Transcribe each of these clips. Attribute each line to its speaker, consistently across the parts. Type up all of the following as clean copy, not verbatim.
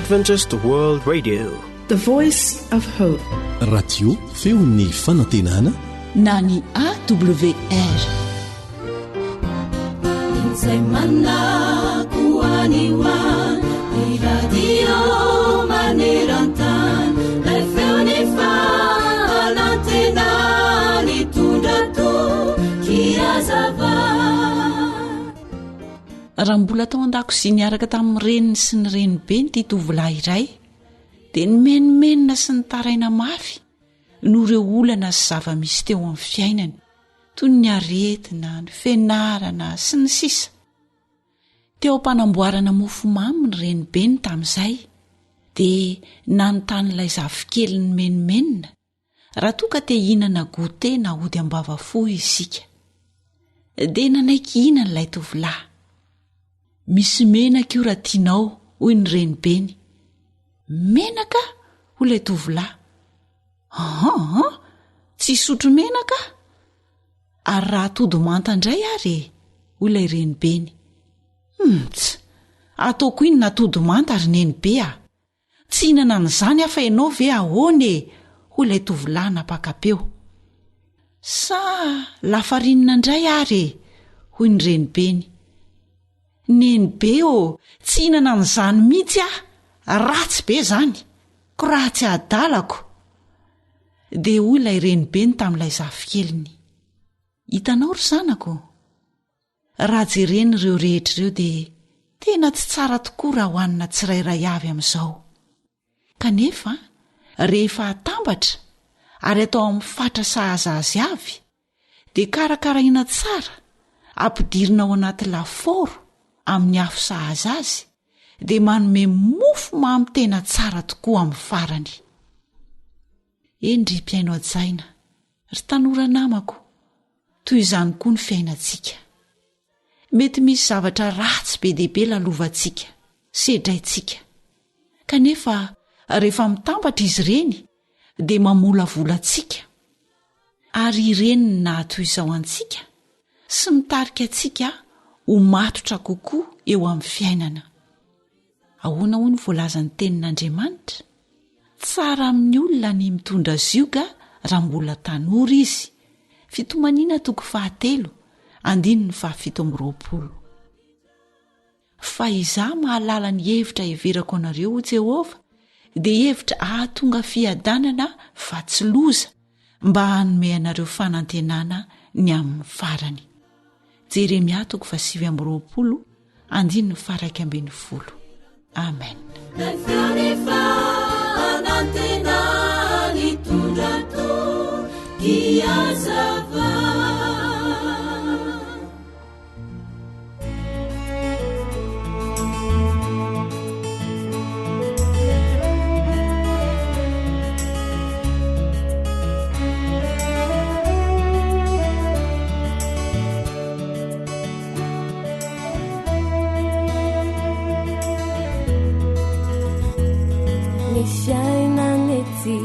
Speaker 1: Adventist World Radio,
Speaker 2: the voice of hope.
Speaker 3: Radio feon'ny fanantenana
Speaker 4: na ny AWR.
Speaker 5: Izay manakoaniwa ny radio maneran-tany ilay feony fanantena ny tondrato kiazava.
Speaker 4: Raha mbola tao an-dakozia niaraka tamin'ny reniny sy ny renibe ny tovolahy iray dia ny menomenina sy ny taraina mafy no ireo olana sy zava-misy teo amin'ny fiainany toy ny aretina, ny fianarana sy ny sisa. Teo am-panamboarana mofomamy ny renibeny tamin'izay dia nanontanyilay zafikely ny menomenina raha toa ka te hihinana gote na ody ambavafo isika. Dia nanaiky hihinana ilay tovolahy. Misy menaka io raha tianao, hoy ny renibeny. Menaka? Hoy ilay tovolahy. Tsy sotro menaka? Ary raha atody manta indray ary, hoy ilay renibeny. Ataoko inona atody manta ary nenibe a? Tsy hinana an'izany afa ianao ve ahoana? Hoy ilay tovolahy napakapeo. Sa lafarinina indray ary, hoy ny renibeny. Nenibe tsy hinana an'izany mihitsy a, ratsy be zany, ko raha tsy adalako. Dia hoy ilay renibeny tamin'ilay zafikeliny. Hitanao ry zanako, raha jerena ireo rehetra ireo dia tena tsy tsara tokoa raha hohanina tsirairay avy amin'izao. Kanefa rehefa atambatra ary atao amin'ny fatra sahaza azy avy dia karakaraina tsara, ampidirina ao anaty lafaoro amin'ny afo sahaza azy dia manome mofo mamy tena tsara tokoa amin'ny farany. Endry mpiaino ajaina, ry tanora namako, toy izany koa ny fiainantsika. Mety misy zavatra ratsy be dehibe lalovantsika, sedraintsika. Kanefa rehefa mitambatra izy ireny dia mamolavolantsika. Ary ireny nahatoy izao antsika sy mitarika antsika ho matotra kokoa eo amin'ny fiainana. Ahoana hoy ny voalazan'ny tenin'Andriamanitra? Tsara amin'ny olona ny mitondra zioga raha mbola tanora izy. Fitomanina toko 7, 17. Fa izaho mahalala ny hevitra heverako anareo ho Jehova dia hevitra ahatonga fiadanana fa tsy loza, mba hanome anareo fanantenana ny amin'ny farany. Jeremia 7:20, 1:20. Amen.
Speaker 5: Fiainanety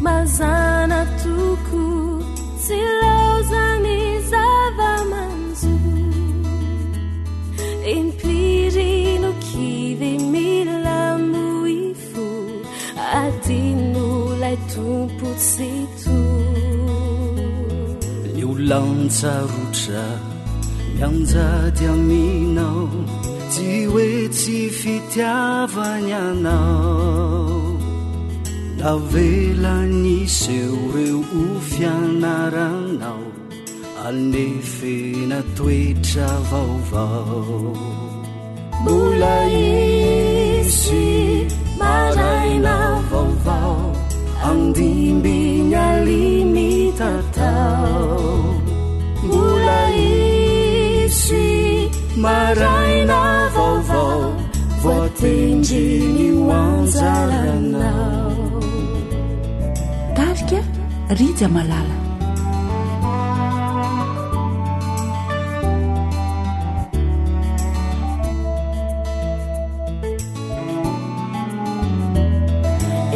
Speaker 5: mazana toko tsy laozany zava-manjo impirino kivy mila moifo adino lay tompo tsy to
Speaker 6: ny olantsarotra mianjady aminao tsy hoe tsy fitiavany anao navelan'iseo reo ho fianaranao alnefena toetra vaovao mbola isy maraina vaovao andimbiny alimitatao mbola isy maraina vaovao voatendreny ho anjaranao.
Speaker 4: Tarika Rija Malala.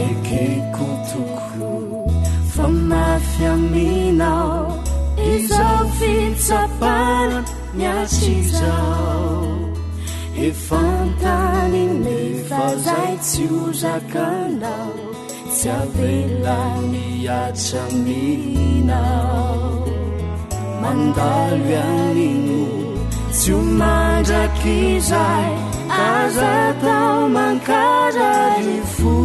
Speaker 6: Ekeko toko fa mafy aminao izao fitsapana miatsy izao efantany nefa zay tsy ozakanao tsy avela miatsaminao mandalo ianino tsy omandrakizay aza tao mankarary fo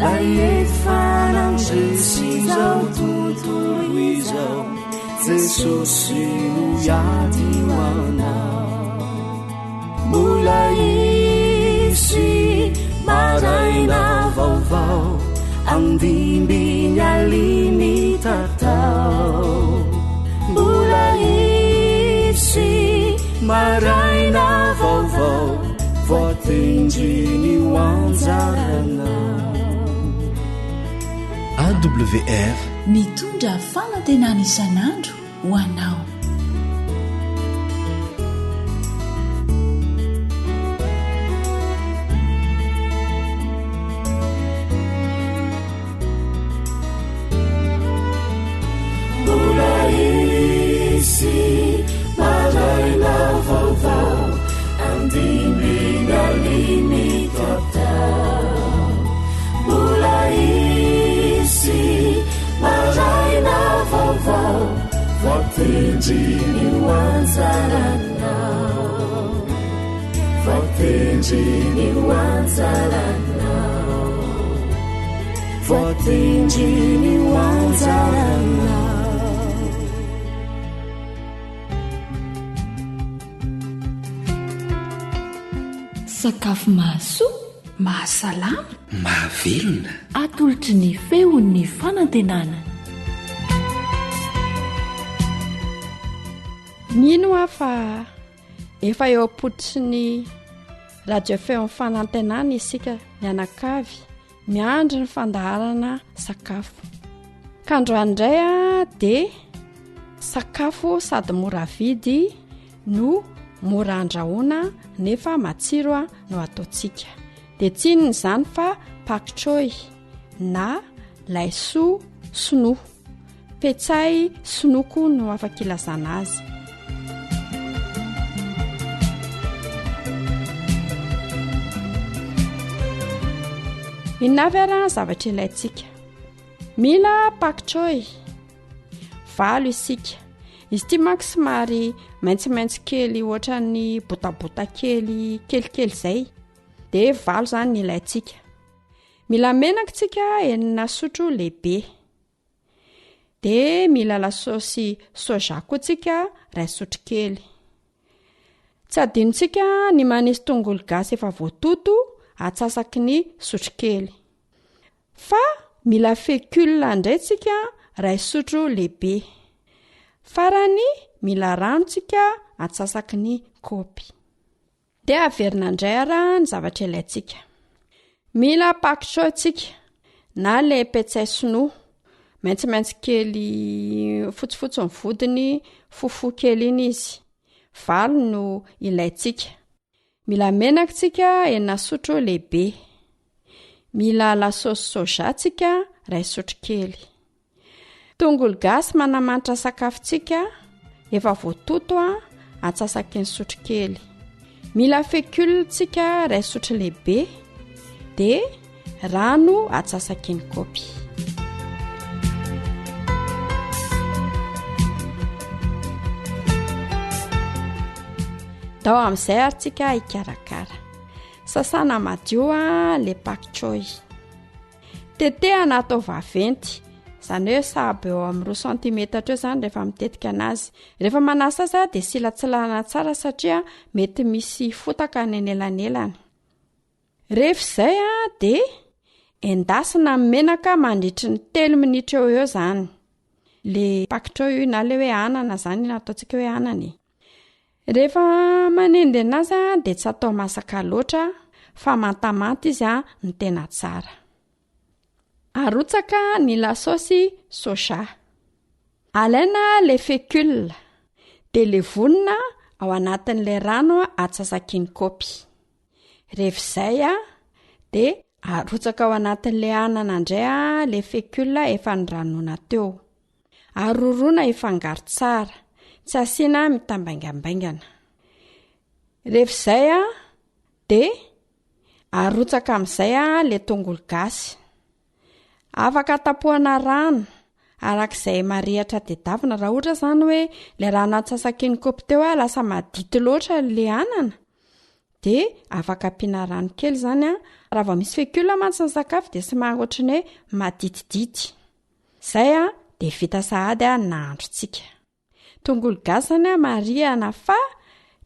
Speaker 6: la efanandresy zao tontolo izao Jesosy no iady hoanao mbola isy maraina vaovao andimbiny aliny tatao mbola isy maraina vaovao voatendriny hoanjarana
Speaker 3: AWR
Speaker 2: mitondra fanantenana isan'andro ho anao.
Speaker 6: mbola isy maraina vaovao andiminy aliny tatao mbola isy maraina vaovao voatendriny hoanjaranao voatendriny hoanjaranao voatendriny hoanjaranao
Speaker 2: sakafo mahasoa mahasalama
Speaker 3: mahavelona
Speaker 2: atolotry ny feon'ny fanantenana.
Speaker 1: Mino aho fa efa eo am-pototry ny radio feon'ny fanantenana isika mianakavy miandry ny fandaharana sakafo. Ka androany indray dia sakafo sady mora vidy no mora andrahoana nefa matsiro no ataontsika. Dia tsinony izany fa pakchoy na laisoa sinoa. Petsay sinoko no afaka ilazana azy. Inavera zavatra ilayntsika. Mila pakchoy. Valo isika. Izy ity manko somary maitsomaitso kely ohatran'ny botabota kely kelikely izay. Dia valo izany ny ilayntsika. Mila menaka tsika enina sotro lehibe. Dia mila lasosy soja koa tsika 2 sotro kely. Tsy adinontsika ny manisy tongolo gasy efa voatoto atsasaky ny sotro kely. Fa mila fécule indray tsika 2 sotro lehibe. Farany mila rano tsika atsasaky ny kaopy. Dia averina indray ara ny zavatra ilayntsika. Mila pakchoy tsika na le petsay sinoa maitsomaitso kely fotsifotsy ny vodiny fofo kely iny izy. Valo no ilayntsika. Mila menaka tsika 9 sotro lehibe. Mila lasosy soja tsika 2 sotro kely. Tongolo gasy manamanitra sakafontsika efa voatoto atsasaky ny sotro kely. Mila fécule tsika 2 sotro lehibe. Dia rano atsasaky ny kaopy. Dao amin'izay ary tsika hikarakara. Sasana madio le pakchoy. Tetehana atao vaventy. Izany hoe sahabo eo amin'ny 2 cm eo izany rehefa mitetika anazy. Rehefa manasa azy dia silatsilana tsara satria mety misy fotaka ny anelanelany. Rehefa izay dia endasina menaka mandritry ny 3 minitra eo izany. Le pakchoy na le hoe anana izany na ataontsika hoe anana. Rehefa manendy anazy dia tsy atao masaka loatra fa mantamanta izy ny tena tsara. Arotsaka ny lasosy soja. Alaina le fécule dia le vonina ao anatin'ilay rano atsasaky ny kaopy. Rehefa izay dia arotsaka ao anatin'ilay anana indray le fécule efa niranoina teo. Aroroana ifangaro tsara. Tsy asiana mitambaingambaingana. Rehefaizay a de arotsaka amin'izay a le tongolo gasy. Afaka tapohana rano arak'izay marehatra tedavina raha ohatra zany hoe le rano atsasak'y ny kaopy teo a lasa madity loatra le anana de afaka ampiana rano kely zany a raha vao misy fekula mantsy ny sakafo de sy mahaoatra ny hoe maditidity. Zay a de vita sahady a nahandrotsika. Tongolo gasy zany a marihana fa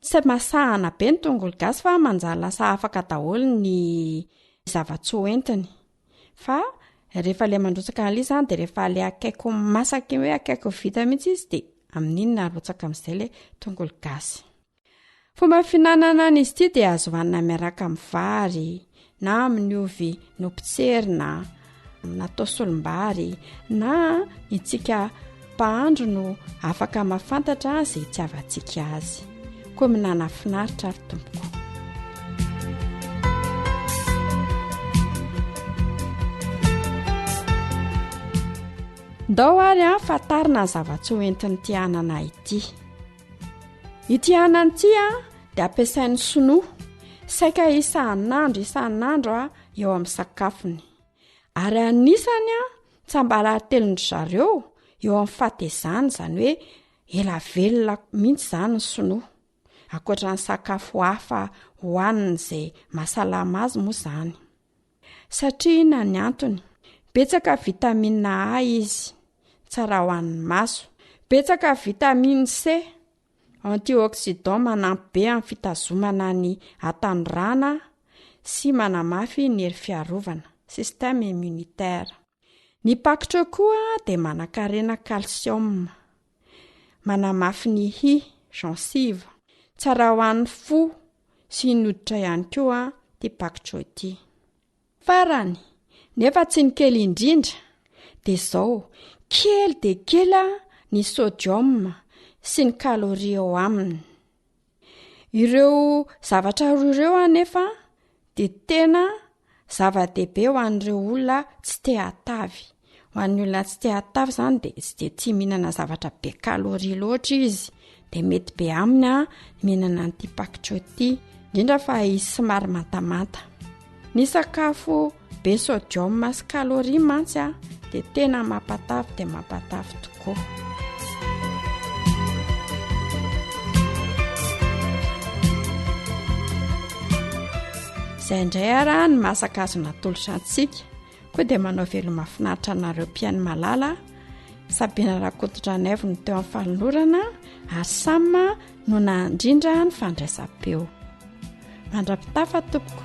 Speaker 1: tsy masahana be ny tongolo gasy fa manjary lasa afaka daholo ny zava-tsy hoentiny. Fa rehefa le mandrotsaka an'ilay zany de rehefa le akaiko masaka hoe akaiko vita mihitsy izy de amin'iny narotsaka amin'izay le tongolo gasy. Fomba finanana an'izy ity de azo hohanina miaraka amin'ny vary na amin'ny ovy nopotserina, natao solom-bary na itsika mpahandro no afaka mahafantatra izay itiavantsika azy. Koa minana finaritra ary tompoko. Ndao ary a fatarina zava-tsy hoentiny ity anana ity. Ity anana ity a de ampiasain'ny sinoa saika isan'andro a eo amin'ny sakafony. Ary anisany a tsambalaritelondry zareo eo amin'ny fatezany zany hoe ela velona mihitsy zany ny sinoa. Akoatra ny sakafo hafa hohaniny izay mahasalama azy moa zany. Satria na ny antony betsaka vitamina A izy, tsara ho an'ny maso. Betsaka vitamine C, antioxydant manampy be amin'ny fitazomana ny hatanorana sy manamafy ny hery fiarovana, système immunitaire. Ny pakitra koa de manan-karena calcium, manamafy ny hy, gencive, tsara ho an'ny fo sy ny hoditra ihany koa ty pakitra ity. Farany nefa tsy ny kely indrindra de zao kely de kely ny sodium sy ny kaloria ao aminy. Ireo zavatra roa ireo anefa de tena zava-dehibe ho an'ireo olona tsy te hatavy. Ho an'ny olona tsy te hatavy zany de tsy de tia mihinana zavatra be kaloria loatra izy de mety be aminy mihinana an'ity pakitra ity, indrindra fa izy somary mantamanta. Ny sakafo be sodium sy kaloria mantsy de tena mampatavy tokoa. Izay indray ara ny masaka azo natolotra antsika. Koa de manao veloma mahafinaritra anareo mpiaino malala. Sabina Rakototra Naivo ny teo amin'ny falorana ary Sama no nandrindra ny fandraisam-peo. Mandrapitafa tompoko.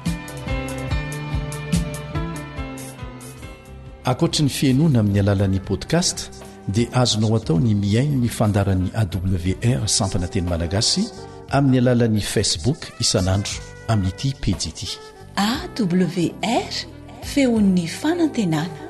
Speaker 7: Akoatra ny fiainoana amin'ny alalan'ny podcast dia azonao atao ny miaino ny fandaran'ny AWR sampana teny malagasy amin'ny alalan'ny Facebook isanandro amin'ity page ity.
Speaker 2: AWR feon'ny fanantenana.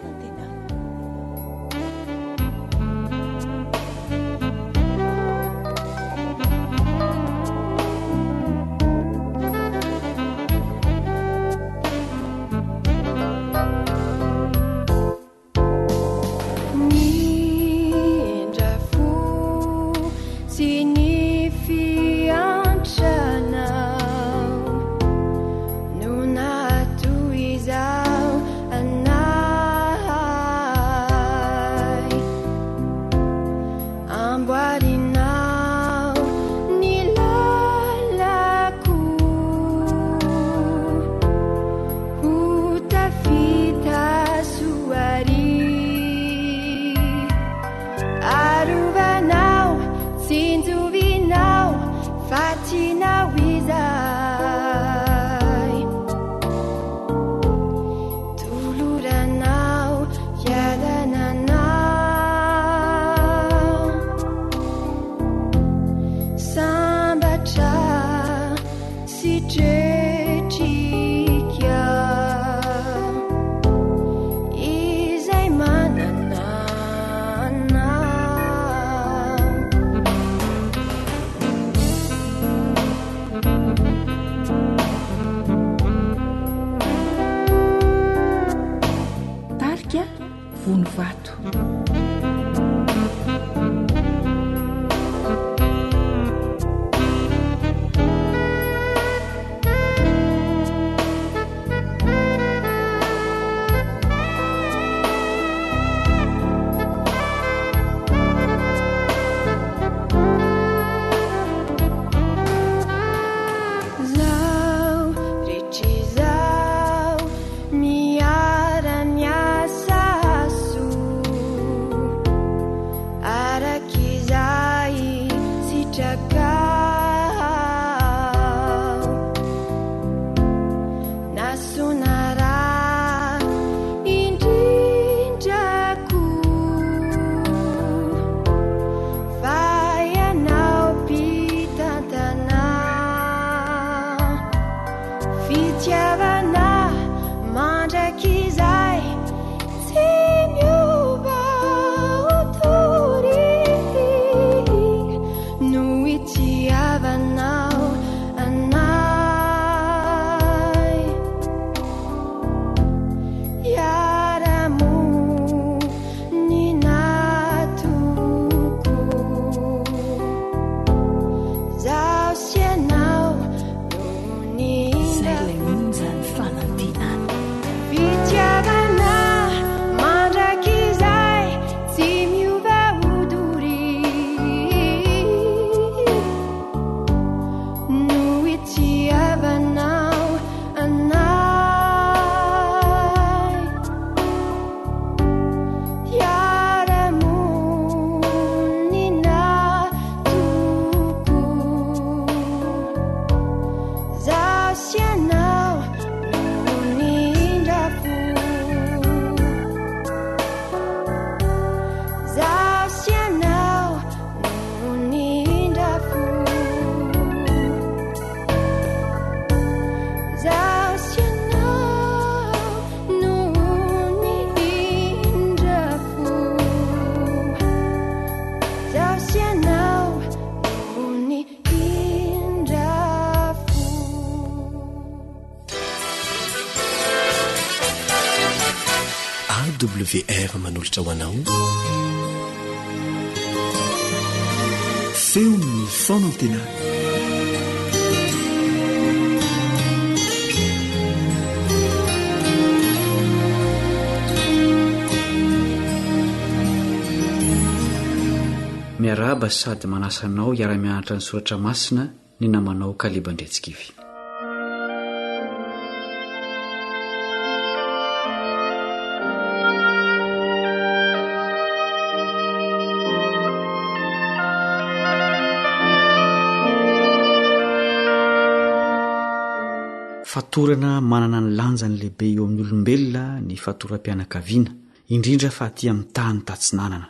Speaker 3: awr manolotra ho anao feon'ny fonantena
Speaker 8: miaraba sady manasanao iara-mianatra ny soratra masina ny namanao kalibandretsikivy fatorana manana ny lanjany lehibe eo amin'ny olombelona ny fatoram-pianakaviana indrindra fa aty amin'ny tany tatsinanana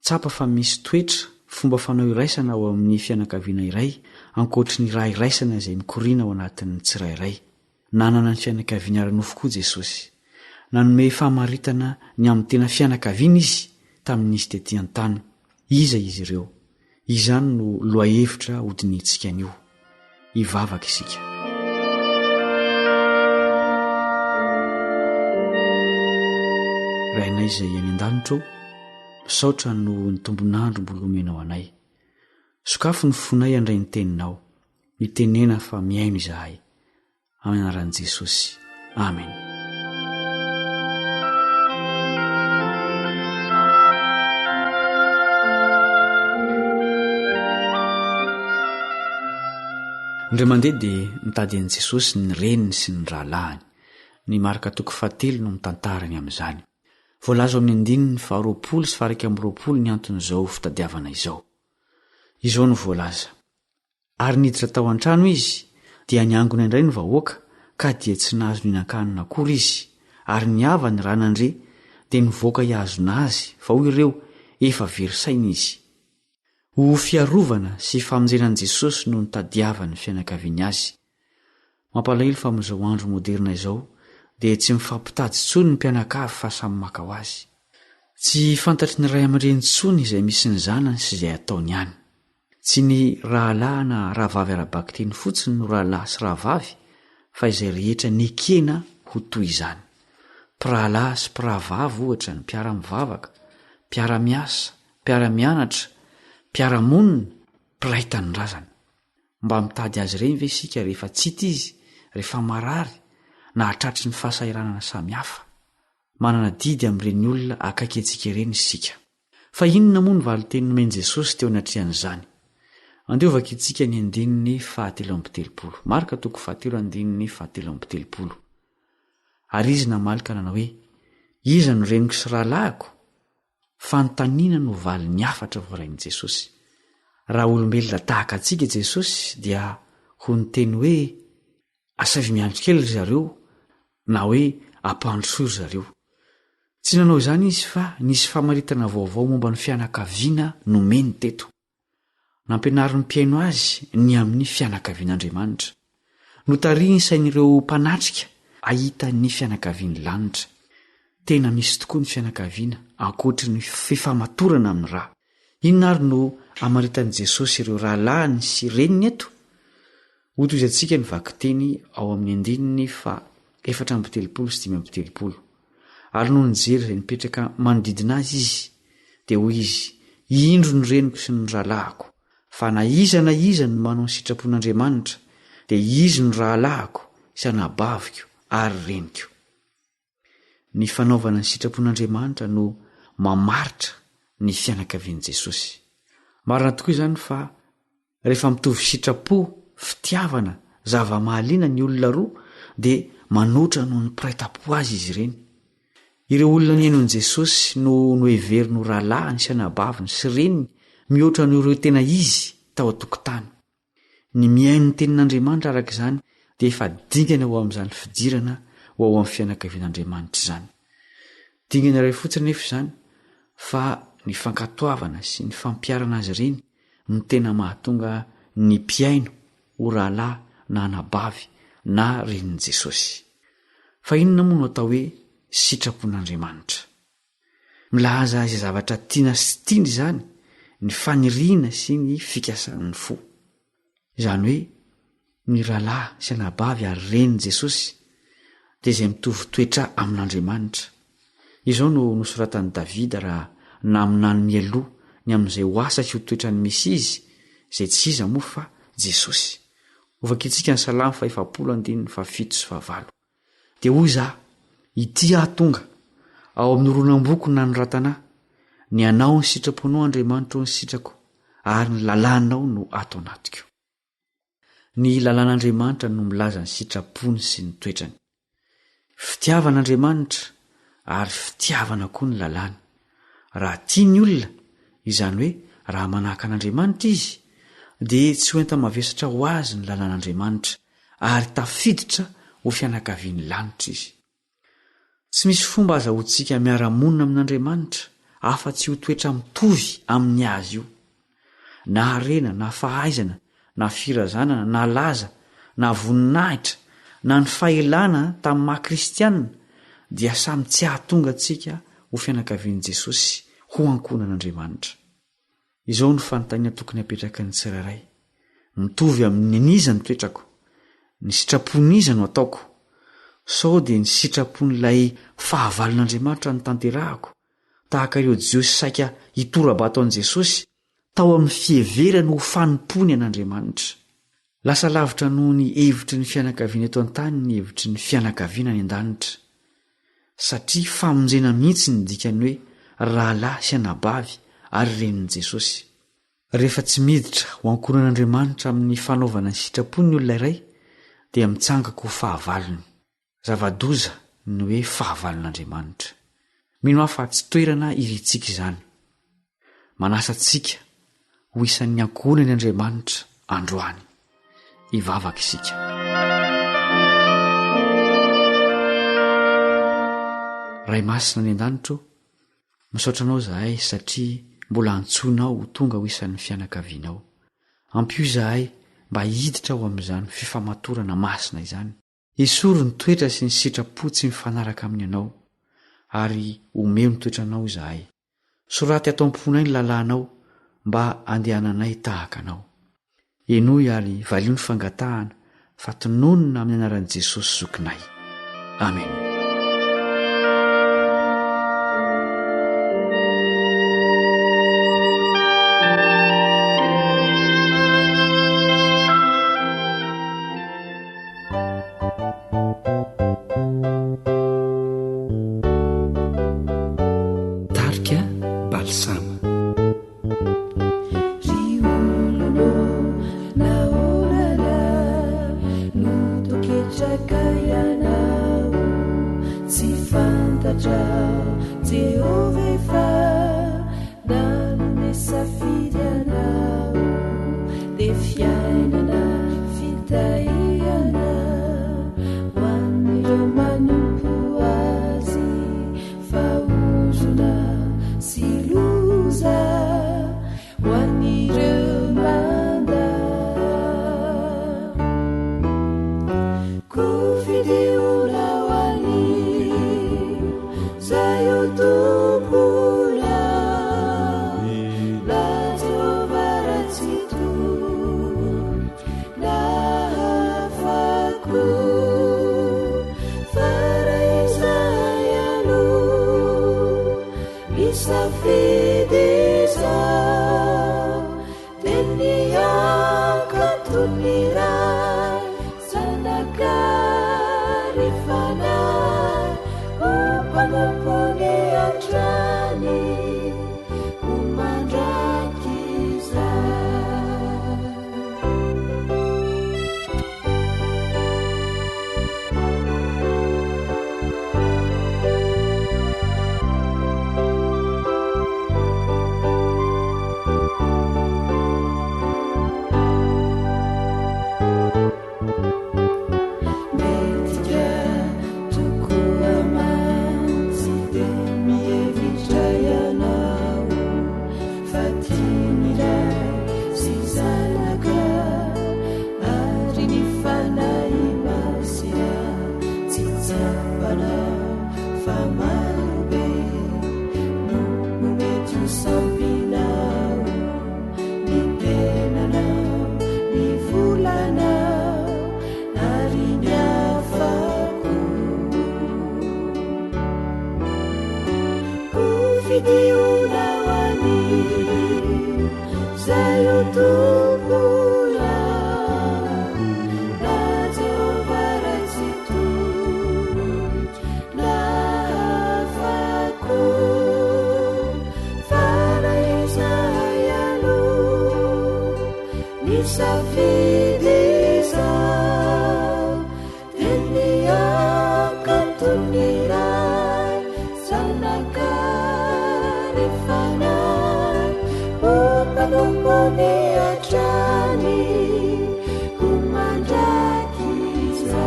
Speaker 8: tsapa fa misy toetra fomba fanao iraisana ao amin'ny fianakaviana iray ankoatry ny raha iraisana izay mikoriana ao anatin'ny tsirairay nanana ny fianakaviana ara-nofo koa Jesosy nanome fahamaritana ny amin'ny tena fianakaviana izy tamin'izy tetỳ an-tany iza izy ireo izany no loahevitra hodinitsika anio hivavaka isika rainay izay any an-danitro misaotra no ny tombonandro mbola omenao anay sokafo ny fonay andray ny teninao mitenena fa miaino izahay amin'ny anaran'i Jesosy amen indray mandeha dia mitady an'i Jesosy ny reniny sy ny rahalahiny ny marika 7 no mitantarany amin'izany voalaza amin'ny 9 sy 20 ny anton'izao fitadiavana izao izao no voalaza ary niditra tao an-trano izy dia niangona indray ny vahoaka ka dia tsy nahazo ninan-kanina akory izy ary niava ny ranandre dia nivoaka ihazona azy fa hoy ireo efa verisaina izy ho fiarovana sy famonjenan'i Jesosy no nitadiavany fianakaviany azy mampalahelo fa amin'izao andro moderna izao dia tsy mifampitady tsony ny mpianakavy fa samy maka ho azy tsy fantatry ny ray aman-dreny tsony izay misy ny zanany sy izay ataony ihany tsy ny rahalahy na rahavavy ara-bakiteny fotsiny no rahalahy sy rahavavy fa izay rehetra nekena ho toy izany mpirahalahy sy mpirahavavy ohatra ny mpiara-mivavaka mpiara-miasa mpiara-mianatra mpiara-monina mpiray tanindrazana mba mitady azy ireny ve isika rehefa tsita izy rehefa marary na hatratry ny fahasairanana samihafa manana didy amin'ireny olona akaiky antsika ireny isika fa inona moa ny valiteny nomeny Jesosy teo anatrian'izany andeovaka itsika ny 7:17 marika 7:17 ary izy namalika nanao hoe iza no reniko sy rahalahiko fanontaniana no vali ny afatra voarain'i Jesosy raha olombelona tahaka antsika Jesosy dia ho ny teny hoe asavy miandry kely ry zareo na hoe ampandrosoa ry zareo tsy nanao izany izy fa nisy famaritana vaovao momba ny fianakaviana nomeny teto nampianary ny mpiaino azy ny amin'ny fianakavian'Andriamanitra notariny sain'ireo mpanatrika ahita ny fianakaviany lanitra tena misy tokoa ny fianakaviana ankoatry ny fifamatorana amin'ny raha inona ary no amaritan'i Jesosy ireo rahalahiny sy reniny eto hotoizantsika ny vakiteny ao amin'ny 4:17 ary no nijery izay nipetraka manodidina azy izy dia hoy izy indro ny reniko sy ny rahalahiko fa na iza no manao ny sitrapon'Andriamanitra dia izy no rahalahiko sy anabaviko ary reniko ny fanaovana ny sitrapon'Andriamanitra no mamaritra ny fianakavian'i Jesosy marina tokoa izany fa rehefa mitovy sitrapo fitiavana zava-mahaliana ny olona roa dia manoatra noho ny piraitam-po azy izy ireny ireo olona niainon'i Jesosy no hevery no rahalahiny sy anabaviny sy reniny mihoatra noireo tena izy tao an-tokotany ny miaino ny tenin'Andriamanitra araka izany dia efa dingana ho amin'izany fidirana ho ao amin'ny fianakavian'Andriamanitra izany dingana iray fotsiny nefa izany fa ny fankatoavana sy ny fampiarana azy ireny no tena mahatonga ny mpiaino ho rahalahy na anabavy na renin'i Jesosy fa inona moa no atao hoe sitrapon'Andriamanitra milaza izay zavatra tiana sy tiny izany ny faniriana sy ny fikasan'ny fo izany hoe ny rahalahy sy anabavy ary renin'i Jesosy dia izay mitovy toetra amin'Andriamanitra izao no nosoratan'i davida raha naminany mialoha ny amin'izay ho asaky ho toetra ny misy izy izay tsy iza moa fa jesosy. Ovakitsika ny salamy 1:7-8 dia hoy izaho, ity aho tonga ao amin'ny ronam-boko na nyratanahy, ny anao ny sitraponao Andriamanitra ny sitrako, ary ny lalànao no ato anatiko. Ny lalàn'Andriamanitra no milaza ny sitrapony sy ny toetrany. Fitiavan'Andriamanitra ary fitiavana koa ny lalàny. Raha tia ny olona, izany hoe raha manahaka an'Andriamanitra izy, dia tsy ho enta-mavesatra ho azy ny lalàn'Andriamanitra ary tafiditra ho fianakavian'ny lanitra izy. Tsy misy fomba azahoantsika miara-monina amin'Andriamanitra afa-tsy ho toetra mitovy amin'ny azy io. Na harena, na fahaizana, na firazanana, na laza, na voninahitra, na ny fahelana tamin'ny maha-kristianina dia samy tsy ahatonga antsika ho fianakavian'i Jesosy ho ankonan'Andriamanitra. Izao ny fanontaniana tokony hapetraka ny tsirairay. Mitovy amin'ny aniza ny toetrako? Ny sitraponiza no ataoko? Sao dia ny sitrapon'ilay fahavalon'Andriamanitra ny tanterahako, tahaka ireo jiosy saika hitora-bato an'i Jesosy tao amin'ny fieverany ho fanompony an'Andriamanitra. Lasa lavitra noho ny hevitry ny fianakaviana eto an-tany ny hevitry ny fianakaviana any an-danitra, satria famonjena mihitsy ny dikany hoe rahalahy sy anabavy ary renin'i Jesosy. Rehefa tsy miditra ho ankonan'Andriamanitra amin'ny fanaovana ny sitrapony ny olona iray, dia mitsangako ho fahavalony. Zava-doza ny hoe fahavalon'Andriamanitra. Mino aho fa tsy toerana irintsika izany. Manasa antsika ho isan'ny ankonany Andriamanitra androany. Ivavaka isika. Ray masina ny an-danitro, misaotra anao zahay satria mbola antsoinao ho tonga ho isan'ny fianakavianao. Ampio zahay mba hiditra ao amin'izany fifamatorana masina izany. Esoro ny toetra sy ny sitrapo tsy mifanaraka amin'ny anao, ary omeo ny toetranao zahay. Soraty ato am-ponay ny lalànao mba andehananay tahaka anao. Enoy ary valio ny fangatahana fa tononona amin'ny anaran'i Jesosy zokinay. Amen.
Speaker 3: Tarika balsama.
Speaker 6: isafidiza teniakatunirai sanakarifana upanumboni atrani kumandakiza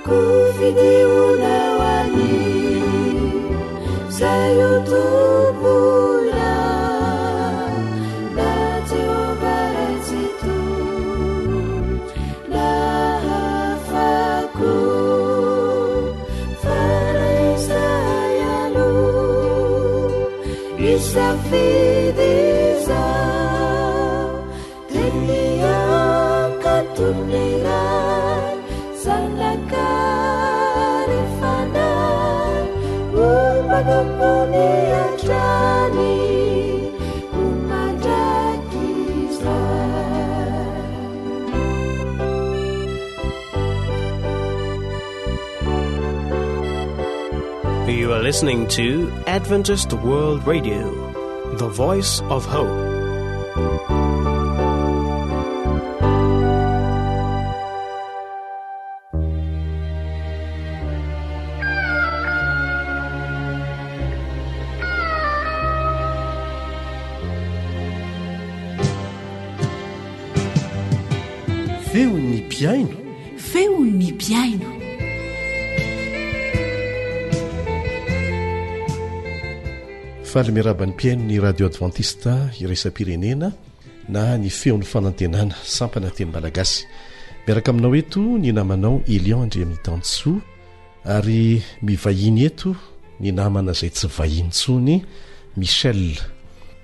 Speaker 6: kufidiunawani sayutubula na teovarezitu nahafaku faraisayalu isafidiza teniakatunirai sanakarifana umanumboni atrani kumandakiza.
Speaker 9: You are listening to Adventist World Radio, the voice of hope.
Speaker 7: Feon'ny piaino.
Speaker 2: Feon'ny piaino.
Speaker 7: Faly miaraban'ny piaino ny radio adventista iraisam-pirenena na ny feon'ny fanantenana sampana teny malagasy. Miaraka aminao eto ny namanao Elion Andriamitansoa ary mivahiny eto ny namana izay tsy vahiny intsony Michel.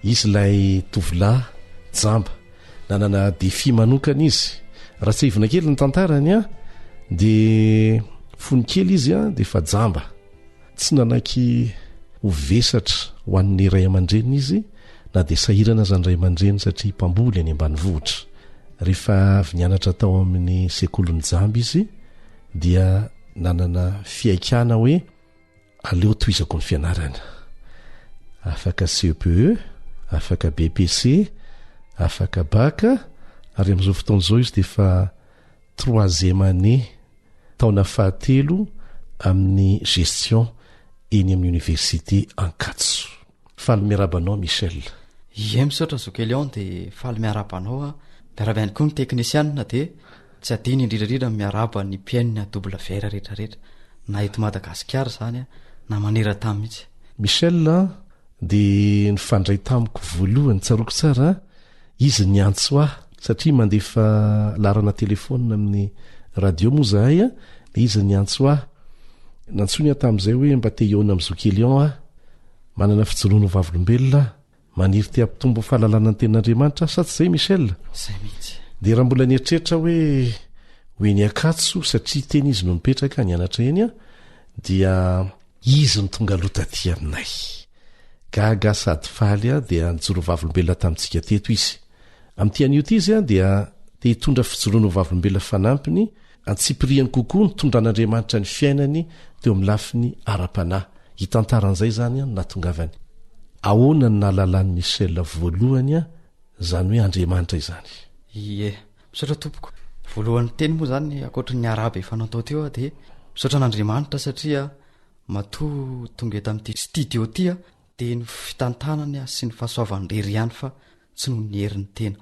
Speaker 7: Izy ilay tovolahy jamba nanana défi manokana izy. Raha tsy ivona kely ny tantarany dia fony kely izy dia efa jamba. Tsy nanaky ho vesatra ho an'ny ray aman-dreniny izy na dia sahirana zany ray aman-dreny satria mpamboly any ambanivohitra. Rehefa avy nianatra tao amin'ny sekolony jamba izy dia nanana fiaikana hoe aleo toizako ny fianarana. Afaka CPE, afaka BPC, afaka BAC, ary amin'izao fotoan'izao izy dia efa 3e année taona fahatelo amin'ny gestion eny amin'ny université Ankatso. Faly miarabanao Michel.
Speaker 10: Ie misaotra Zokelion dia faly miarabanao miaraba ihany koa ny teknisianina dia tsy adiny indrindrandrindra miaraba ny mpiainona WR rehetrarehetra na eto Madagasikara zany na manera tamy mihitsy.
Speaker 7: Michel dia nifandray tamiko voalohany tsaroko tsara izy ny antso satria mandefa larana telefona amin'ny radio moa zahay izy ny antso nantsony tamin'izay hoe mba te hiona amin'ny Zokelion manana fijoroano vavolombelona maniry te hampitombo fahalalana ny tenin'Andriamanitra sa tsy izay Michel?
Speaker 10: Zay mihitsy.
Speaker 7: Dia raha mbola nieritreritra hoe ny Ankatso satria teny izy no mipetraka nianatra eny dia izy ny tonga aloha taty aminay. Gaga sady faly dia nijoro vavolombelona tamintsika teto izy. Amin'ity an'io izy dia te hitondra fijoroano vavolombelona fanampiny antsipiriany kokoa ny tondran'Andriamanitra ny fiainany teo amin'ny lafiny ara-panahy. Hitantaran'izay zany natongavany. Ahoana ny nahalalany Michel voalohany zany hoe Andriamanitra izany.
Speaker 10: Ie, misaotra tompoko. Voalohany teny moa zany akoatry ny araba efa natao teo dia misaotra n'Andriamanitra satria matoa tonga eto amin'ity studio ity dia ny fitantanany sy ny fahasoavany rery ihany fa tsy no ny herin'ny tena.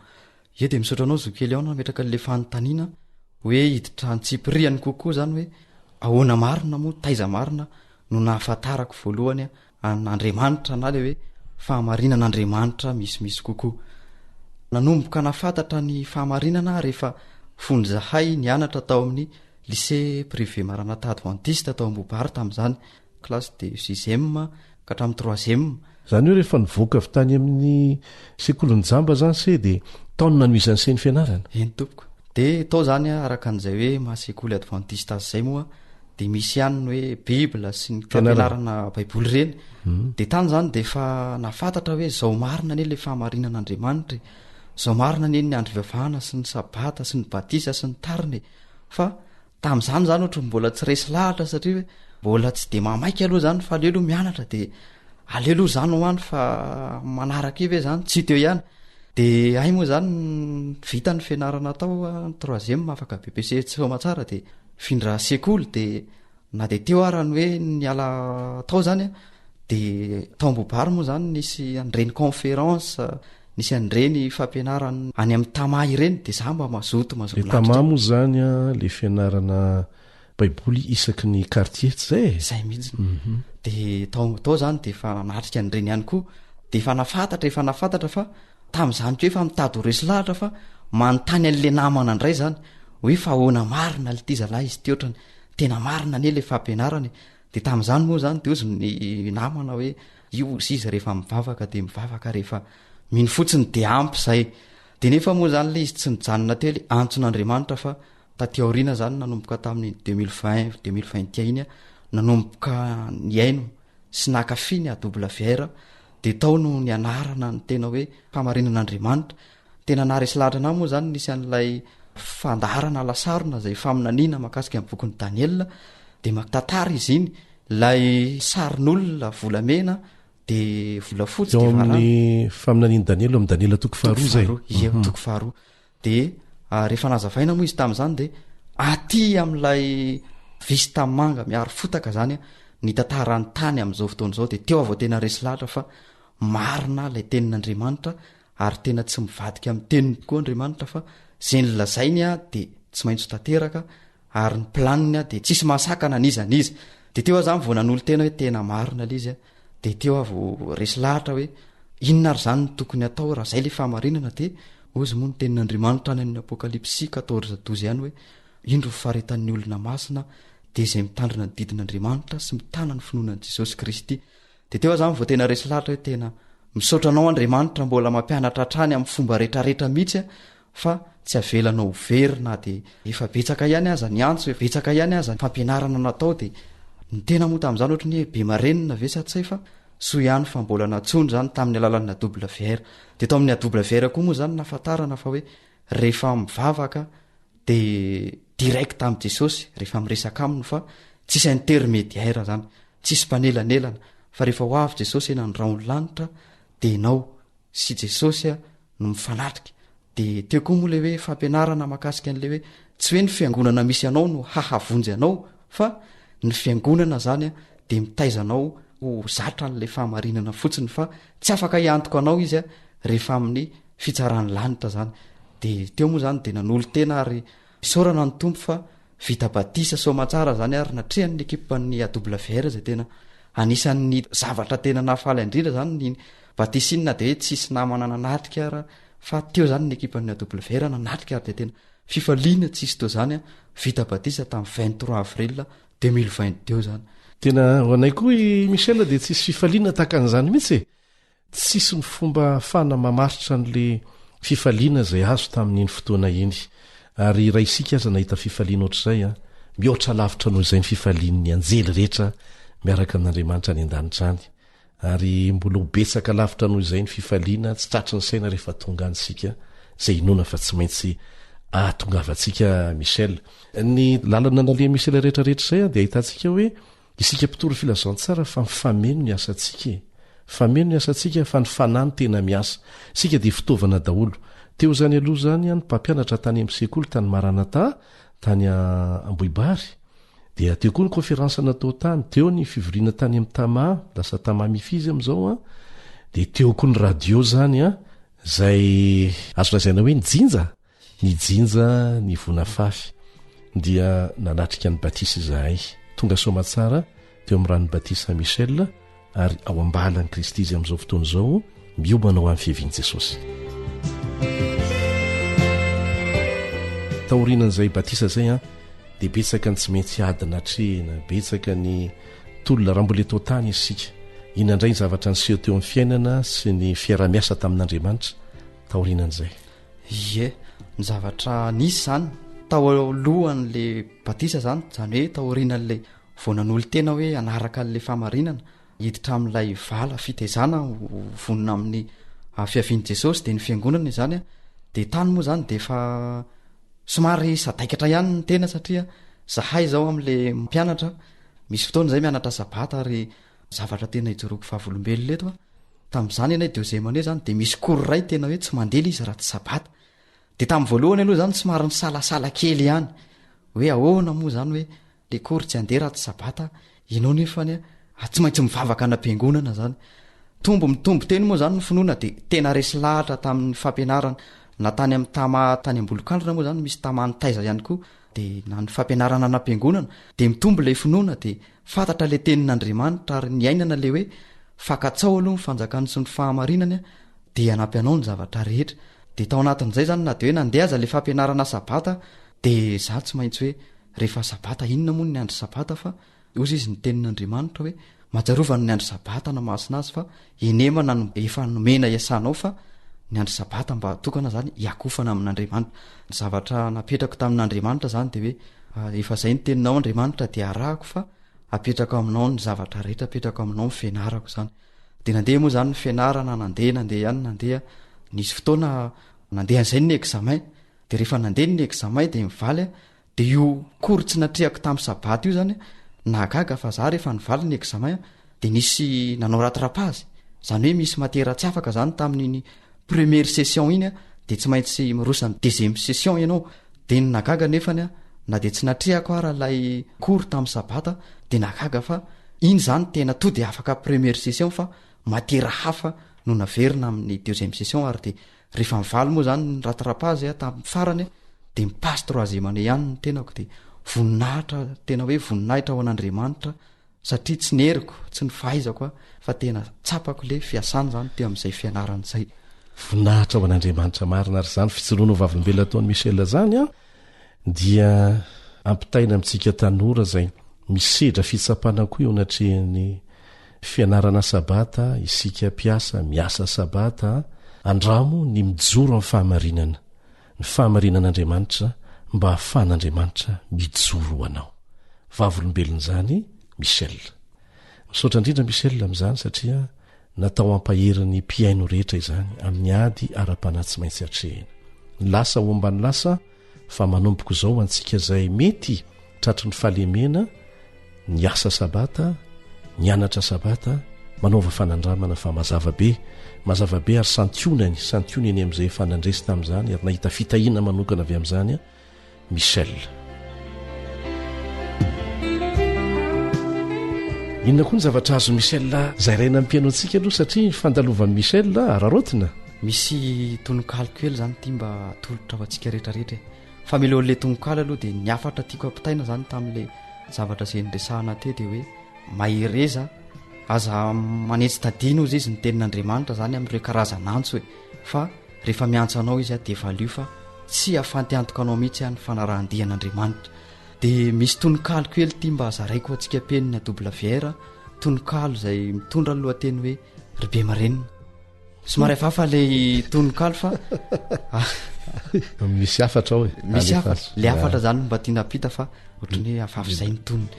Speaker 10: Ie dia misaotra anao Zokelion metraka le fanontaniana hoe hiditra antsipiriany kokoa zany hoe ahoana marina moa taiza marina no nahafantarako voalohany an'Andriamanitra na le hoe fahamarinan'Andriamanitra misimisy kokoa. nanomboka nafantatra ny fahamarinana rehefa fonjahay nianatra tao amin'ny lycée privé Maranatha Adventiste tao Ambobary tamin'izany classe de 6e ka hatramin'ny 3e.
Speaker 7: Zany hoe rehefa nivoaka avy tany amin'ny sekolony jamba zany se dia taonina no izany seny fianarana.
Speaker 10: Eny tompoko. Dia tao zany araka an'izay hoe mahasekoly adventiste azy izay moa dia misy ihany ny hoe bibla sy ny fampianarana baiboly ireny. Dia tany zany dia efa nafantatra hoe zao marina anie le fahamarinan'Andriamanitra, zao marina anie ny andrivavahana sy ny sabata sy ny batisa sy ny tariny. Fa tamin'izany zany ohatra mbola tsy resy lahatra satria hoe mbola tsy dia mamaika aloha zany fa aleo aloha mianatra dia aleo aloha zany hoany fa manaraka ive zany tsy teo ihany. Dia ahy moa zany vita ny fianarana tao 3e afaka BPC tsy somatsara dia findra sekoly dia na dia teo arany hoe niala tao zany dia tao Ambobary moa zany nisy an'ireny conférence, nisy an'ireny fampianarana any amin'ny tama ireny dia za mba mazoto
Speaker 7: le tama moa zany le fianarana baiboly isaky ny quartier tsy
Speaker 10: zay mihitsy. Dia tao zany dia efa natrika an'ireny ihany koa dia efa nafantatra fa tamin'izany ko efa mitady ho resy lahatra fa manontany an'le namana indray zany hoe fa ahoana marina le ty zalahy izy ty ohatrany tena marina anie le fampianarany. Dia tamin'izany moa zany dia ozy ny namana hoe io izy rehefa mivavaka dia mivavaka rehefa mino fotsiny dia ampy zay. Dia nefa moa zany le izy tsy nijanona teo le antson'Andriamanitra fa taty aoriana zany nanomboka tamin'ny 2020 iny nanomboka niaino sy nakafiny AWR dia tao no nianarana ny tena hoe fahamarinan'Andriamanitra. Tena naresy lahatra na moa zany nisy an'ilay fandaharana lasarona zay faminaniana makasika amin'ny bokin'ny Daniela dia makitantara izy iny lay sarin'olona volamena dia volafotsy
Speaker 7: eo amin'ny faminaniany Daniela amin'ny Daniela toko faharoa zay
Speaker 10: toko faharoa. Dia rehefa nazavaina moa izy tamin'izany dia aty amin'ilay visy tamanga miaro fotaka zany ny tantarany tany amin'izao fotoana izao dia teo avao tena resy lahatra fa marina ilay tenin'Andriamanitra ary tena tsy mivadika amin'ny teniny koa Andriamanitra fa zay ny lazainy dia tsy maintsy tanteraka ary ny planiny dia tsisy mahasakana nizaniza. Dia teo zany vao nanolo tena hoe tena marina le izy dia teo avo resy lahatra hoe inona ary zany ny tokony atao raha zay le fahamarinana. Dia ozy moa ny tenin'Andriamanitra any amin'ny Apokalipsy 14:12 ihany hoe indro faretan'ny olona masina dia izay mitandrina ny didin'Andriamanitra sy mitana ny finoanan'i Jesosy Kristy. Dia teo zany vao tena resy lahatra hoe tena misaotra anao Andriamanitra mbola mampianatra hatrany amin'ny fomba rehetrarehetra mihitsy fa tsy avelanao verina dia efa betsaka ihany aza ny antso, betsaka ihany aza ny fampianarana natao. Dia ny tena moa tamin'izany ohatra ny hoe be marenina ve satsay fa soa ihany fa mbola natsony zany tamin'ny alalan'ny AWR. Dia tao amin'ny AWR koa moa zany nafantarana fa hoe rehefa mivavaka dia direct amin'i Jesosy rehefa miresaka aminy fa tsisy intermédiaire zany, tsisy mpanelanelana fa rehefa ho avy Jesosy eny andraony lanitra dia ianao sy Jesosy no mifanatrika. Dia teo koa moa le hoe fampianarana makasika an'le hoe tsy hoe ny fiangonana misy anao no hahavonjy anao fa ny fiangonana zany dia mitaizanao ho zatra n'le fahamarinana fotsiny fa tsy afaka hiantoko anao izy rehefa amin'ny fitsarany lanitra zany. Dia teo moa zany dia nanolo tena ary isaorana ny tompo fa vita batisa somatsara zany ary natrehan'ny ekipan'ny AWR zay tena anisan'ny zavatra tena nafaly indrindra zany ny batisinina dia hoe tsisy namana nanatrika ara fa teo zany ny ekipan'ny AWR nanatrika ary dia tena fifaliana tsisy teo zany vita batisa tamin'ny 23 avril 2020 teo zany.
Speaker 7: Tena ho anay koa i Michel dia tsisy fifaliana tahaka an'izany mihitsy tsisy ny fomba fana mamaritra n'le fifaliana zay azo tamin'iny fotoana iny ary raha isika aza nahita fifaliana ohatr'izay mihoatra lavitra noho izay ny fifalian'ny anjely rehetra miaraka amin'Andriamanitra any an-danitra any ary mbola ho betsaka lavitra noho izay ny fifaliana tsy tratry ny saina rehefa tonga anysika zay inona fa tsy maintsy atongavantsika Michel. Ny lalana nalia Michel rehetrarehetra izay dia ahitantsika hoe isika mpitoro filazantsara fa mifameno ny asantsika fameno ny asantsika fa ny fanahy ny tena miasa sika dia fitaovana daholo. Teo zany aloha zany ny mpampianatra tany amin'ny sekoly tany Maranatha tany Amboibary dia teo koa ny konferansy natao tany teo ny fivoriana tany amin'ny Tama lasa Tama mifizy amin'izao dia teo koa ny radio zany zay azo lazaina hoe nijinja ny vonafafy dia nanatrika ny batisa izahay tonga somatsara teo amin'ny ranony batisa Michel ary ao ambalan'i Kristy izy amin'izao fotoana izao miomana ho amin'ny fiavian'i Jesosy. taorinan'izay batisa zay a dia betsaka ny tsy maintsy adina trehina betsaka ny tolona raha mbola eto tany isika inandray ny zavatra ny seho teo amin'ny fiainana sy ny fiara-miasa tamin'Andriamanitra taorinan'izay
Speaker 10: ie ny zavatra nisy zany tao alohan'le batisa zany zany hoe taorinan'le vonan'olo tena hoe anaraka n'le famarinana hiditra amin'ilay vala fitezana vonona amin'ny fiavian'i Jesosy dia ny fiangonana zany a dia tany moa zany dia efa somary sadaikatra ihany ny tena satria zahay zao amin'le mpianatra misy fotoana zay mianatra sabata ary zavatra tena hijoroako fahavolombelona leto a tamin'izany ianay deuxième zany dia misy koryray tena hoe tsy mandela izy raha tsy sabata dia tamin'ny voalohany aloha zany somary ny salasala kely ihany hoe ahoana moa zany hoe le kory tsy andeha raha tsy sabata inao nefany tsy maintsy mivavaka anam-piangonana zany mitombo teny moa zany ny finoana dia tena resy lahatra tamin'ny fampianarana na tany amin'ny tany ambolo-kandrona moa zany misy tamany taiza ihany koa dia na ny fampianarana anam-piangonana dia mitombo ilay finoana dia fantatra le tenin'Andriamanitra ary ny ainana le hoe fakatsao aloha ny fanjakany sy ny fahamarinany dia anampy anao ny zavatra rehetra dia tao anatin'izay zany na dia hoe nandeha aza le fampianarana sabata dia za tsy maintsy hoe rehefa sabata inona moa ny andro sabata fa ozy izy ny tenin'Andriamanitra hoe majarovana ny andro sabata na masina azy fa enemana no efa nomena iasanao fa ny andro sabata mba tokana zany hiakofana amin'Andriamanitra ny zavatra napetrako tamin'Andriamanitra zany dia hoe efa zay ny teninao Andriamanitra dia arahako fa apetrako aminao ny zavatra rehetra apetrako aminao ny fianarako zany dia nandeha moa zany ny fianarana nandeha ihany nisy fotoana nandehan'izay ny examen dia rehefa nandeha ny examen dia mivaly dia io kory tsy natrehako tamin'ny sabata io zany nahagaga fa za rehefa nivaly ny examen dia nisy nanao rattrapazy zany hoe misy matera tsy afaka zany tamin'ny première session iny dia tsy maintsy mirosany deuxième session ianao dia nahagaga nefany na dia tsy natrehako ara lay kory tamin'ny sabata dia nahagaga fa iny zany tena to dia afaka première session fa matera hafa no naverina amin'ny deuxième session ary dia rehefa mivaly moa zany ny rattrapazy tamin'ny farany dia mipasse troisième année ihany ny tenako dia voninahitra tena hoe voninahitra ao an'Andriamanitra satria tsy neriko tsy ny fahaizako fa tena tsapako le fiasana zany teo amin'izay fianaran'izay
Speaker 7: voninahitra ao an'Andriamanitra marina ary zany fitsoroana ho vavolombelona ataon'ny Michel zany dia ampitaina amintsika tanora zay misedra fitsapana koa eo anatrehany fianarana sabata isika mpiasa miasa sabata andramo ny mijoro amin'ny fahamarinana ny fahamarinan'Andriamanitra mba hahafahan'Andriamanitra mijoro ho anao vavolombelona zany Michel misaotra indrindra Michel amin'izany satria natao ampaherin'ny mpiaino rehetra izany amin'ny ady ara-panahy tsy maintsy atrehina ny lasa ho ambany lasa fa manomboko izao antsika izay mety tratry ny fahalemena ny asa sabata ny anatra sabata manaova fanandramana fa mazava be ary santionany amin'izay fanandresy tamin'izany ary nahita fitahina manokana avy amin'izany Michel inona koa ny zavatra azo Michel zay raina ampiaino antsika aloha satria fandalovan'ny Michel ararotina
Speaker 10: misy tononkalo kely zany tia mba tolotra ho antsika rehetrarehetra fa milohan'le tononkalo aloha dia ny afatra tiako ampitaina zany tamin'le zavatra izay nyresahana te dia hoe mahereza aza manetsy tadina ozy izy ny tenin'Andriamanitra zany amin'ireo karazanantso fa rehefa miantso anao izy dia valio fa tsy ahafanty antoka anao mihitsy ny fanarahandihan'Andriamanitra dia misy tononkalo kely tia mba zaraiko antsika penina WR tononkalo izay mitondra ny lohateny hoe Rybe Marenina somary afafa le tononkalo fa
Speaker 7: misy afatra ao
Speaker 10: misy afatra le afatra zany mba tia napita fa ohatrany hoe afafa izay ny tonony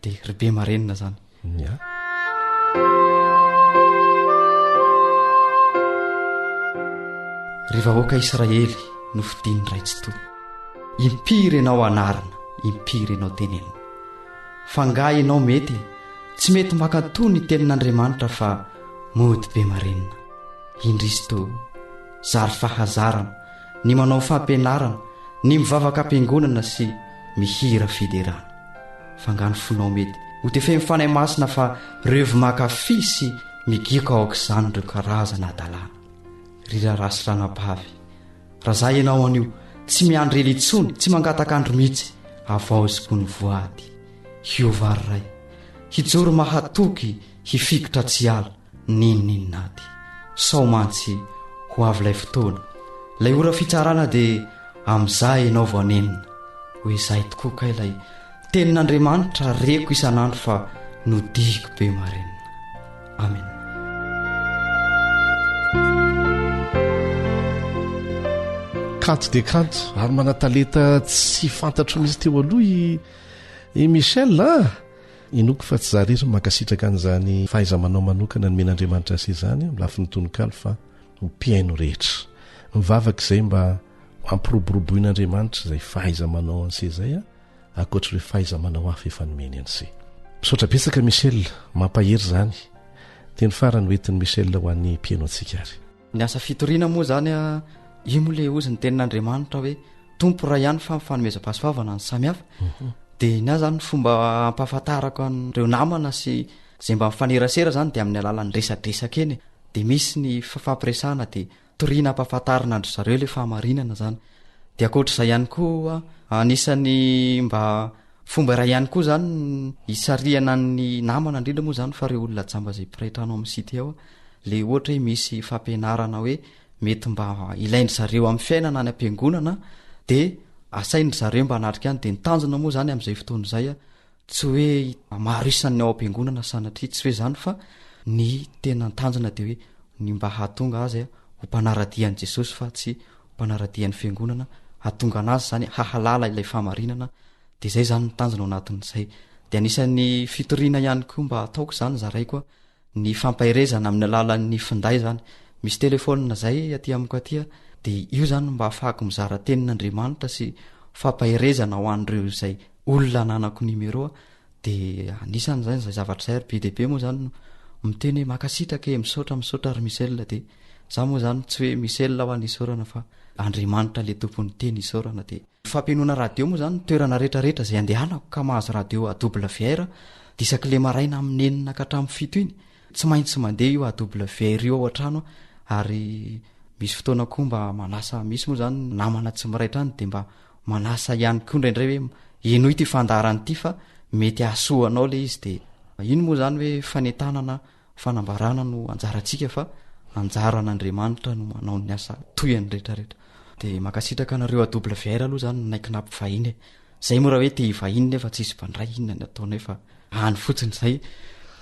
Speaker 10: dia Rybe Marenina zany rehefa hoaka Israely no fidin'ny raitsy to impiry ianao anarana impiry ianao tenenina fa nga ianao mety tsy mety mankantò ny tenin'Andriamanitra fa mody be marenina Indristo zary fahazarana ny manao fampianarana ny mivavaka am-piangonana sy mihira fiderana fa nga ny fonao mety ho tefe mifanay masina fa revo makafy sy migiko aok'izany ireo karazana adalàna rirarasy ranabavy raha zay ianao anio tsy miandrely itsony tsy mangatakandro mihitsy avaoziko ny voady hiovaryray hijoro mahatoky hifikotra tsy ala ninninnaty sao mantsy ho avylay fotoana ilay ora fitsarana dia amin'izay ianao voanenina ho izay tokoa ka ilay tenin'Andriamanitra reko isan'andro fa nodiko be marenina. Amen.
Speaker 7: Kanto dia kanto ary mana-talenta tsy fantatro misy teo aloha i Michel inoko fa tsy zarery makasitraka an'izany fahaiza-manao manokana ny men'Andriamanitra azy izany amin'ny lafiny tononkalo fa ho mpiaino rehetra mivavaka izay mba ampiroboroboin'Andriamanitra izay fahaiza-manao an'se izay ankoatra hoe fahaiza-manao hafa efa nomeny an'se. Misaotra betsaka Michel, mampahery izany teny farany hoentin'ny Michel ho an'ny mpiaino antsika ary.
Speaker 10: Ny asa fitoriana moa izany io moa le ozy ny tenin'Andriamanitra hoe tompo ray ihany fa mifanomezam-pahasoavana ny samihafa dia ny azy zany fomba ampahafantarako an'ireo namana sy izay mba mifanerasera zany dia amin'ny alalan'ny resadresaka eny dia misy ny fampiresahana dia toriana ampahafantarana andry zareo le fahamarinana zany. Dia ankoatr'izay ihany koa anisany mba fomba iray ihany koa zany hisariana ny namana indrindra moa zany fa reo olona jamba izay mpiraitrano amin'ny sity ao le ohatra hoe misy fampianarana hoe mety mba ilaindry zareo amin'ny fiainana any am-piangonana dia asaindry zareo mba hanatrika any dia nitanjona moa zany amin'izay fotoana izay tsy hoe maro isan'ny ao am-piangonana sanatria tsy hoe zany fa ny tena nitanjona dia hoe ny mba hahatonga azy ho mpanaradian'i Jesosy fa tsy mpanaradian'ny fiangonana hahatonga anazy zany hahalala ilay fahamarinana dia izay zany nitanjona ao anatin'izay. Dia anisan'ny fitoriana ihany koa mba ataoko zany zaraiko ny fampahirezana amin'ny alalan'ny finday zany. Misy telefonina zay aty amiko aty dia io zany mba ahafahako mizara tenin'Andriamanitra sy fampahirezana ho an'ireo izay olona nanako numéro dia anisan'izany izay zavatra izay ary be dia be moa zany miteny hoe makasitraka misaotra ary Michel dia za moa zany tsy hoe Michel ho an'ny isaorana fa Andriamanitra le tompon'ny teny isaorana. Dia fampianona radio moa zany toerana rehetrarehetra izay andehanako ka mahazo radio AWR dia isaky le maraina amin'ny 9 ka hatramin'ny 7 iny tsy maintsy mandeha io AWR io ao an-trano ary misy fotoana koa mba manasa misy moa zany namana tsy miraitrany dia mba manasa ihany koa indraindray hoe ino ity fandarany ity fa mety ahasoanao le izy dia ino moa zany hoe fanentanana fanambarana no anjarantsika fa anjaran'Andriamanitra no manao ny asa toyany rehetrarehetra. Dia makasitraka anareo AWR aloha zany naikina mpivahiny zay moa raha hoe te hivahiny nefa tsy isy mpandray inona ny ataonay fa any fotsiny izay.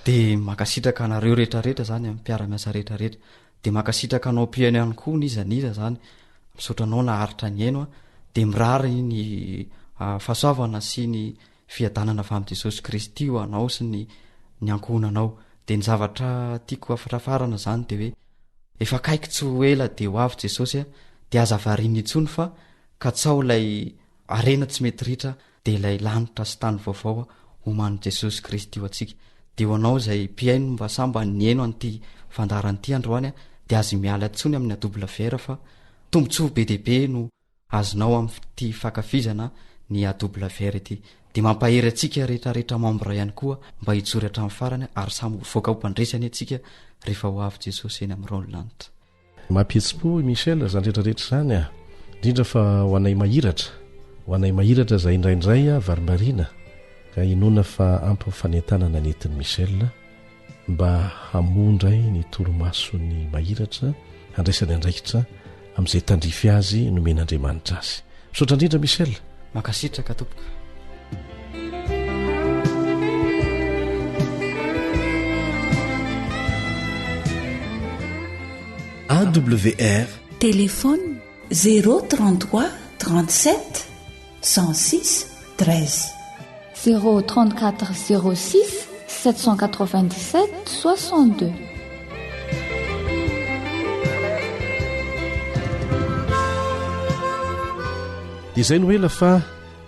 Speaker 10: Dia makasitraka anareo rehetrarehetra zany amin'ny mpiara-miasa rehetrarehetra dia makasitraka anao mpiaino ihany koa nizaniza zany misaotranao naharitra ny aino dia mirary ny fahasoavana sy ny fiadanana avy amin'i Jesosy Kristy ho anao sy ny ankohonanao. Dia ny zavatra tiako afatrafarana zany dia hoe efa kaiky tsy ho ela dia ho avy Jesosy dia aza variana intsony fa ka tsao ilay arena tsy mety ritra dia ilay lanitra sy tany vaovao homan'i Jesosy Kristy ho antsika. Dia ho anao izay mpiaino mba samba ny aino an'ity fandaran'ity androany dia azy miala intsony amin'ny AWR fa tombontsoa be dia be no azonao amin'ity fankafizana ny AWR ity. Dia mampahery atsika rehetrarehetra mambra ihany koa mba hijory hatramin'ny farany ary samy voaka ho mpandresany atsika rehefa ho avy Jesosy eny amin'ny ranolanitra.
Speaker 7: Mampihetsi-po Michel zany rehetrarehetra zany indrindra fa ho anay mahiratra izay indraindray varimarina ka inona fa ampifanentanana nentin'i Michel mba hamondray ny toromasony mahiratra andraisany andraikitra amin'izay tandrify azy nomen'Andriamanitra azy. Misaotra indrindra Michel.
Speaker 10: Makasitraka tompoko.
Speaker 2: AWR
Speaker 11: téléphone 033 37 106 13
Speaker 12: 034 06 797 62.
Speaker 7: Izay no ela fa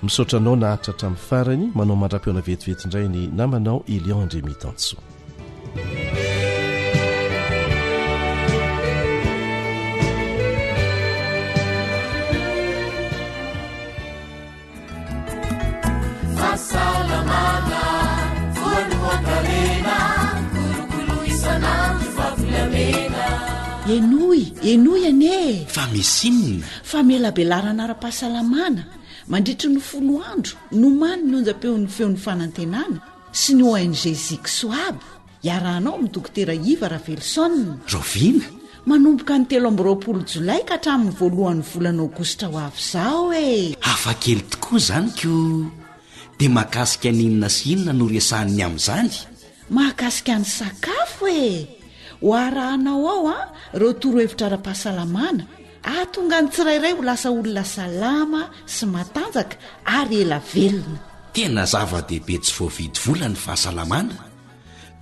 Speaker 7: misaotranao naharitra hatramin'ny farany manao mandra-peona vetivety indray ny namanao Elion André Mitanso.
Speaker 11: enoy ane
Speaker 2: fa misinina
Speaker 11: fa melabelarana ara-pahasalamana mandritry ny 10 andro nomany ny onja-peon'ny feon'ny fanantenana sy ny ONG Ziksoab iarahanao amin'ny dokotera Iva Ravelson.
Speaker 2: Rovina
Speaker 11: manomboka ny 3 jolay ka hatramin'ny voalohan'ny volana aogostra ho avy zao e.
Speaker 3: hafa kely tokoa zany ko dia mahakasika ninona sy inona no resahan'ny amin'izany.
Speaker 11: mahakasika ny sakafo e. ho arahanao ao a ireo torohevitra ara-pahasalamana ahatonga ny tsirairay ho lasa olona salama sy matanjaka ary ela velona.
Speaker 3: tena zava-dehibe tsy voavidy vola ny fahasalamana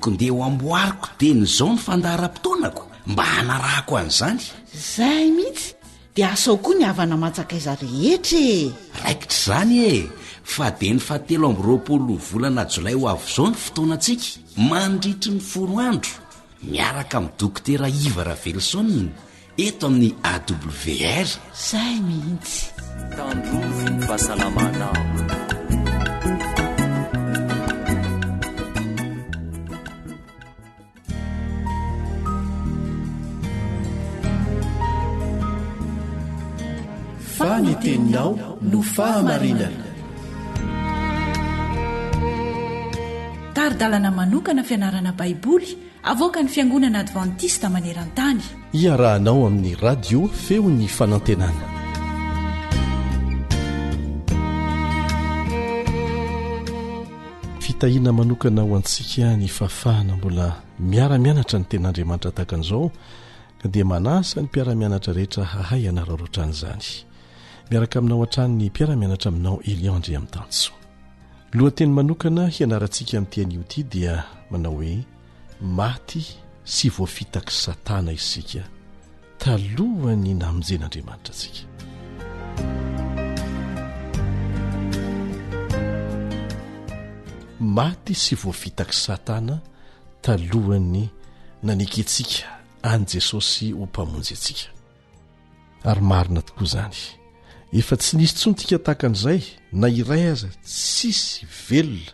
Speaker 3: ko ndeha ho amboariko teny izao ny fandahara-potoanako mba hanarahako an'izany.
Speaker 11: zay mihitsy dia asao koa ny havana matsaka iza rehetra e.
Speaker 3: raikitra izany e, fa dia ny 17 volana jolay ho avy izao ny fotoanantsika mandritry ny 10 andro miaraka amin'ny dokotera Iva Ravelson eto amin'ny AWR.
Speaker 11: zay mihitsy
Speaker 13: tandrovy ny fahasalamana.
Speaker 2: faniteninao no fahamarinana.
Speaker 14: taridalana manokana fianarana baiboly avoaka ny fiangonana advantista maneran-tany.
Speaker 7: iarahanao amin'ny radio feony fanantenana. fitahina manokana ho antsika ny fafahana mbola miara-mianatra ny ten'Andriamanitra tahaka an'izao dia manasa ny mpiara-mianatra rehetra hahay anararoatra an'izany. miaraka aminao hatrany ny mpiara-mianatra aminao Eliandre amin'ny tanso. lohateny manokana hianarantsika amin'ity anio ity dia manao hoe maty sy voafitaky satana isika talohany namonjen'Andriamanitra antsika. maty sy voafitaky satana talohany naneketsika any Jesosy ho mpamonjy antsika. ary marina tokoa izany, efa tsy nisy tsontika tahaka an'izay na iray aza tsisy velona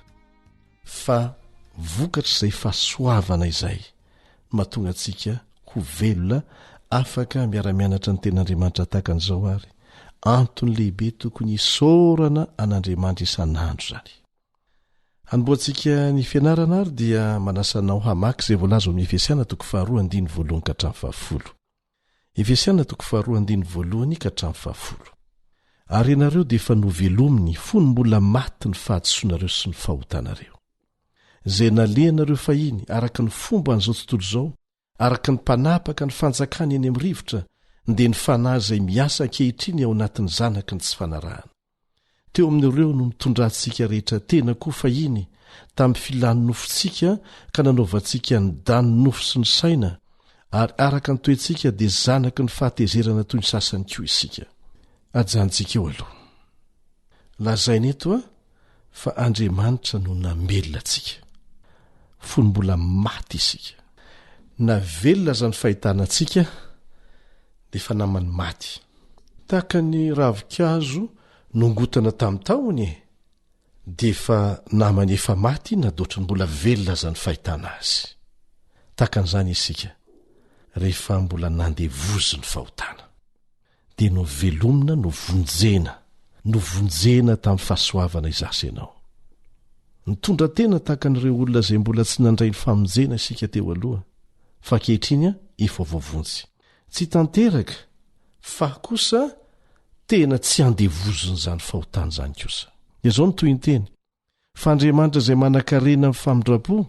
Speaker 7: fa vokatra izay fahasoavana izay mahatonga antsika ho velona afaka miara-mianatra ny ten'Andriamanitra tahaka an'izao. ary antony lehibe tokony hisaorana an'Andriamanitra isan'andro zany. hanimboantsika ny fianarana ary dia manasanao hamaky izay voalaza amin'ny Efesiana 2:1-10. Efesiana 2:1-10. ary ianareo dia efa novelominy fony mbola maty ny fahadisoanareo sy ny fahotanareo izay nalehanareo fahiny araka ny fomba an'izao tontolo izao, araka ny mpanapaka ny fanjakany eny amin'ny rivotra, dia ny fanahy izay miasa ankehitriny ao anatin'ny zanaky ny tsy fanarahana. teo amin'ireo no mitondrantsika rehetra tena koa fahiny tamin'ny filany nofontsika ka nanaovantsika ny dany nofo sy ny saina, ary araka ny toentsika dia zanaky ny fahatezerana toy ny sasany koa isika. ajantsika eo aloha lazaina eto a fa Andriamanitra no namelona antsika fony mbola maty isika. na velona zany fahitana antsika dia fa namany maty tahaka ny ravikazo nongotana tamin'ny tahony dia fa namany efa maty nadoatra ny mbola velona zany fahitana azy. tahaka an'izany isika rehefa mbola nandevozy ny fahotana dia no velomina no vonjena tamin'ny fahasoavana izasy ianao. nitondra tena tahaka n'ireo olona izay mbola tsy nandray ny famonjena isika teo aloha, fa ankehitriny efa voavonjy. tsy tanteraka fa kosa tena tsy andevozon'izany fahotana izany kosa. izao no toy ny teny fa Andriamanitra izay manan-karena amin'ny famindrapo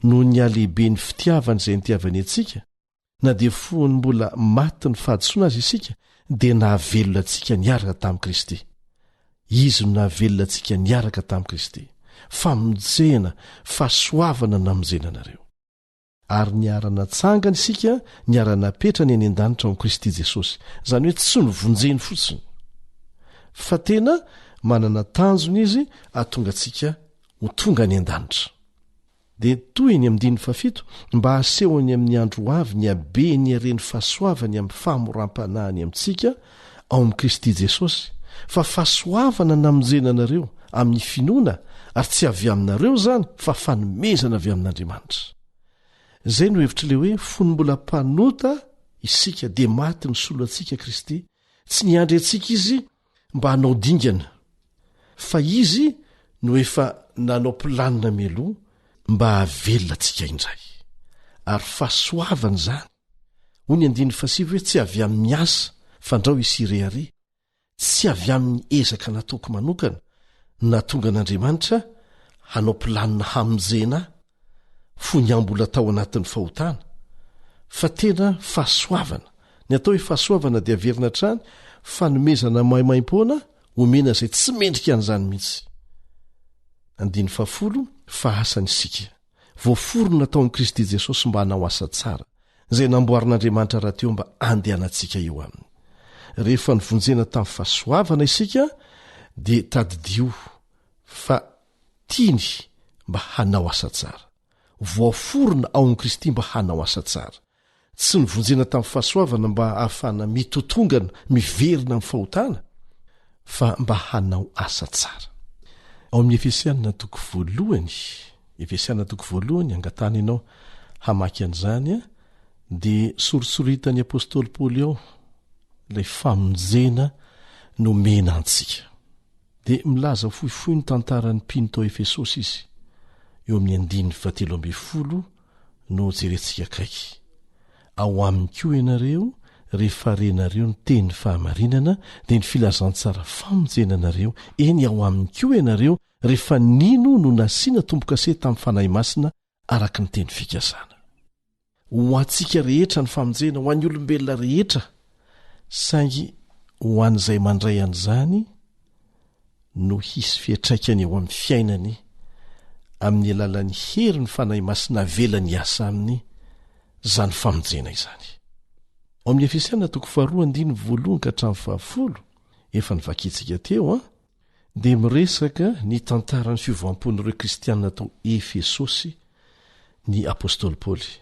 Speaker 7: no ny alehibe ny fitiavany izay nitiavany antsika, na dia foany mbola maty ny fahadisoana azy isika, dia nahavelona antsika niaraka tamin'i Kristy. izy no nahavelona antsika niaraka tamin'i Kristy, famonjena, fahasoavana namonjena anareo. ary niara-natsangana isika, niara-napetrany any an-danitra ao Kristy Jesosy, izany hoe tsy novonjeny fotsiny fa tena manana tanjony izy ahatonga antsika ho tonga any an-danitra. dia toy ny 7 mba hasehony amin'ny andro ho avy ny habe ny areny fahasoavany amin'ny fahamoram-panahany amintsika ao amin'i Kristy Jesosy, fa fahasoavana namonjena anareo amin'ny finoana, ary tsy avy aminareo izany fa fanomezana avy amin'Andriamanitra. izay no hevitra le hoe fony mbola mpanota isika dia maty ny solo antsika Kristy, tsy niandry antsika izy mba hanao dingana, fa izy no efa nanao pilanina mialoha mba havelona antsika indray. ary fahasoavana izany ho ny 15 hoe tsy avy amin'ny miasa fandrao isirehare tsy avy amin'ny ezaka nataoko manokana na tonga an'Andriamanitra hanao pilanina hamonjena fo ny ambola tao anatin'ny fahotana fa tena fahasoavana ny atao hoe fahasoavana dia averina trany fanomezana maimaim-poana omena izay tsy mendrika an'izany mihitsy. 10 fahasany isika voaforona tao amin'i Kristy Jesosy mba hanao asa tsara izay namboarin'Andriamanitra raha teo mba andehanantsika eo aminy. Rehefa nivonjena tamin'ny fahasoavana isika dia tadidio fa tiany mba hanao asa tsara. Voaforona ao amin'i Kristy mba hanao asa tsara. Tsy nivonjena tamin'ny fahasoavana mba ahafahana mitotongana miverina amin'ny fahotana fa mba hanao asa tsara. Ao amin'ny Efesiana 1 angatany ianao hamaky an'izany dia soritsoritany apôstôly Paoly ao ilay famonjena no mena antsika. Dia milaza fohifohy ny tantaran'ny mpino tao Efesosy izy eo amin'ny 17 no jerentsika kaiky. Ao aminy koa ianareo rehefa renareo ny teny fahamarinana dia ny filazantsara famonjena anareo eny ao aminy koa ianareo rehefa nino no nasiana tombo-kase tamin'ny fanahy masina araka ny teny fikasana. Ho antsika rehetra ny famonjena ho an'ny olombelona rehetra saingy ho an'izay mandray an'izany no hisy fiatraikany eo amin'ny fiainany amin'ny alalan'ny hery ny fanahy masina vela ny asa aminy zany famonjena izany. Ao amin'ny Efesiana 2:1-10 efa nivakitsika teo dia miresaka ny tantaran'ny fiovoam-pon'ireo kristianina tao Efesosy ny apôstôly Paoly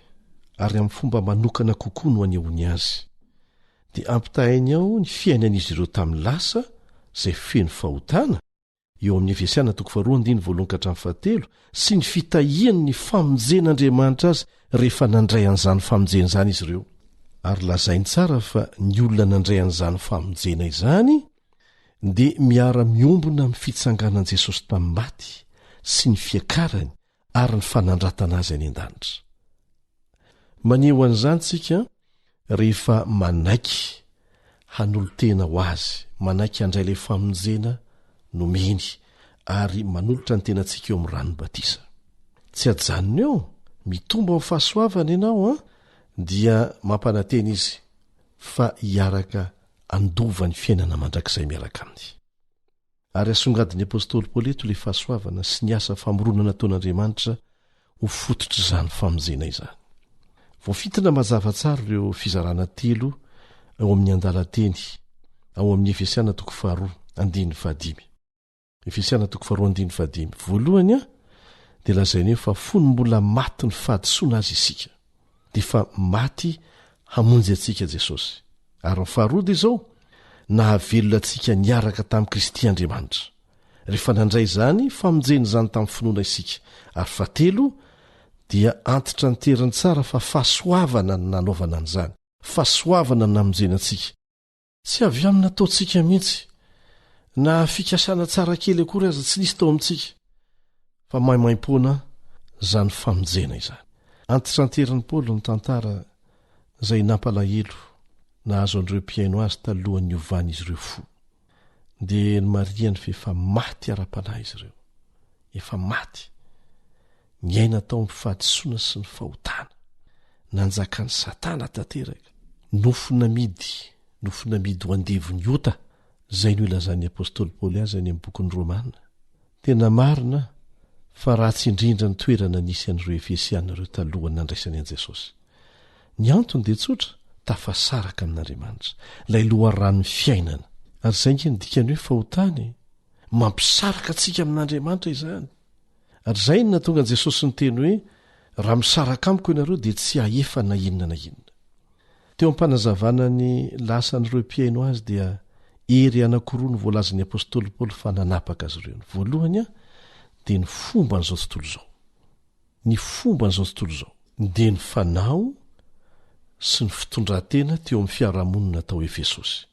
Speaker 7: ary amin'ny fomba manokana kokoa no anehoany azy. Dia ampitahainy ao ny fiainan'izy ireo tamin'ny lasa izay feno fahotana eo amin'ny Efesiana 2:1-7 sy ny fitahiany ny famonjen'Andriamanitra azy rehefa nandray an'izany famonjena izany izy ireo. Ary lazainy tsara fa ny olona nandray an'izany famonjena izany dia miara-miombona amin'ny fitsanganan'i Jesosy tamin'ny maty sy ny fiakarany ary ny fanandratana azy any an-danitra. Maneho an'izany tsika rehefa manaiky hanolo-tena ho azy, manaiky handray ilay famonjena nomeny ary manolotra ny tenantsika eo amin'ny rano batisa. Tsy ajanona eo mitomba amin'ny fahasoavana ianao dia mampanantena izy fa hiaraka andova ny fiainana mandrakizay miaraka aminy. Ary asongadin'ny apôstôly Paoly eto ilay fahasoavana sy ny asa famoronana nataon'Andriamanitra ho fototr' izany famonjena izany. Voafitina mazava tsara ireo fizarana telo ao amin'ny andalan-teny ao amin'ny Efesiana 2:5. Efesiana 2:5 voalohany dia lazainy fa fony mbola maty ny fahadisoana azy isika dia fa maty hamonjy antsika Jesosy. Ary ny faharoa izao nahavelona antsika niaraka tamin'i Kristy Andriamanitra rehefa nandray izany famonjena izany tamin'ny finoana isika. Ary fahatelo dia antitra ny terany tsara fa fahasoavana ny nanaovana an'izany, fahasoavana ny namonjena antsika. Tsy avy aminy nataontsika mihitsy na fikasana tsara kely akory aza tsy nisy tao amintsika fa maimaim-poana izany famonjena izany. Antitra ny terany Paoly ny tantara izay nampalahelo nahazo an'ireo mpiaino azy talohan'ny ovana izy ireo fo. Dia ny mariany fa efa maty ara-panahy izy ireo, efa maty miaina tao amin'ny fahadisoana sy ny fahotana, nanjaka ny Satana tanteraka, nofo namidy ho andevony ota, izay no ilazan'ny apôstôly Paoly azy any amin'ny bokin'ny Romana. Tena marina fa ratsy indrindra ny toerana nisy an'ireo Efesiana ireo talohany nandraisany an'i Jesosy. Ny antony dia tsotra, tafasaraka amin'Andriamanitra, ilay loharan'ny fiainana. Ary izay nge ny dikany hoe fahotany, mampisaraka antsika amin'Andriamanitra izany. Ary izay no natonga Jesosy ny teny hoe raha misaraka amiko ianareo dia tsy hahefa na inona na inona. Teo am-panazavana ny lasan'ireo mpiaino azy dia ery anankiroa ny voalazan'ny apôstôly Paoly fa nanapaka azy ireo. Voalohany dia ny fomba n'izao tontolo izao. Ny fomba n'izao tontolo izao dia ny fanao sy ny fitondran-tena teo amin'ny fiarahamonina tao Efesosy,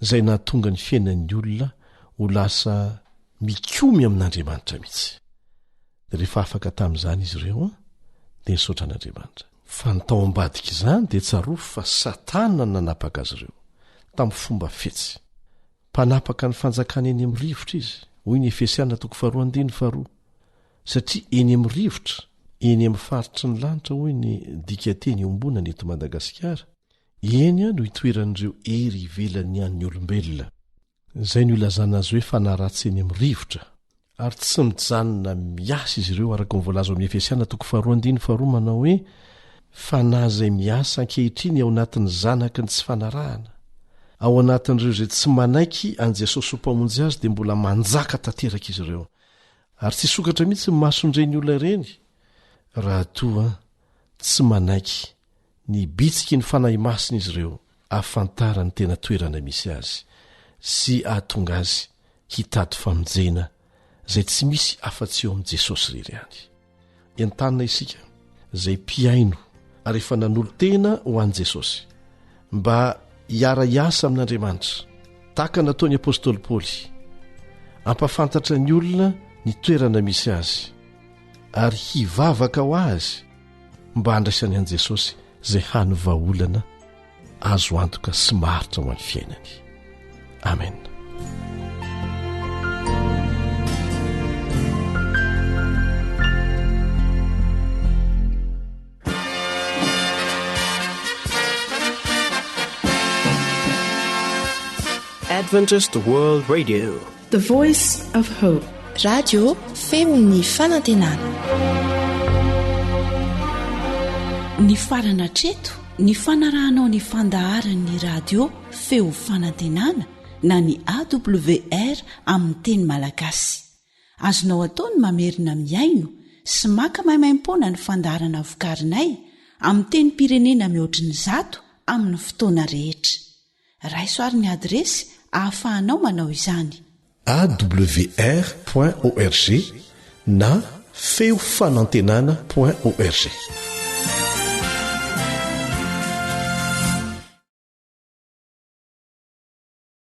Speaker 7: izay nahatonga ny fiainan'ny olona ho lasa mikomy amin'Andriamanitra mihitsy. Dia rehefa afaka tamin'izany izy ireo dia nisaotra an'Andriamanitra. fa ny tao ambadika izany dia tsarofo fa satana nanapaka azy ireo tamin'ny fomba fetsy. Mpanapaka ny fanjakany eny amin'ny rivotra izy, hoy ny Efesiana 4:2, satria eny amin'ny rivotra, eny amin'ny faritry ny lanitra, hoy ny dikateny ombona ny eto Madagasikara, eny no hitoeran'ireo hery ivelan'ny an'ny olombelona. Izay no ilazana azy hoe fanaratsy eny amin'ny rivotra, ary tsy mijanona miasa izy ireo araka nyvoalaza amin'ny Efesiana 4:2 manao hoe fanahy izay miasa ankehitriny ao anatin'ny zanaky ny tsy fanarahana. Ao anatin'ireo izay tsy manaiky an Jesosy ho mpamonjy azy dia mbola manjaka tanteraka izy ireo, ary tsy sokatra mihitsy masondreny olona ireny raha toa tsy manaiky ny bitsiky ny fanahy masina izy ireo ahafantara ny tena toerana misy azy sy ahatonga azy hitady famonjena izay tsy misy afa-tsy eo amin'i Jesosy irery ihany. Entanina isika izay mpiaino ary efa nanolo tena ho an'i Jesosy mba hiara-iasa amin'Andriamanitra, tahaka nataony apôstôly Paoly, ampafantatra ny olona ny toerana misy azy ary hivavaka ho azy mba handraisany an'i Jesosy izay hanovaolana azo antoka sy maritra ho an'ny fiainany. Amen.
Speaker 9: Adventist World Radio,
Speaker 14: the voice of hope.
Speaker 15: Radio feon'ny fanantenana.
Speaker 14: Ny farana treto, ny fanarahanao ny fandaharan'ny radio feo fanantenana na ny AWR amin'ny teny malagasy. Azonao atao ny mamerina miaino sy maka maimaim-pona ny fandaharana vokarinay amin'ny teny pirenena mihoatriny 100 amin'ny fotoana rehetra. Raisoaryn'ny adresy ahafahanao manao izany:
Speaker 7: awr.org na feofanantenana.org.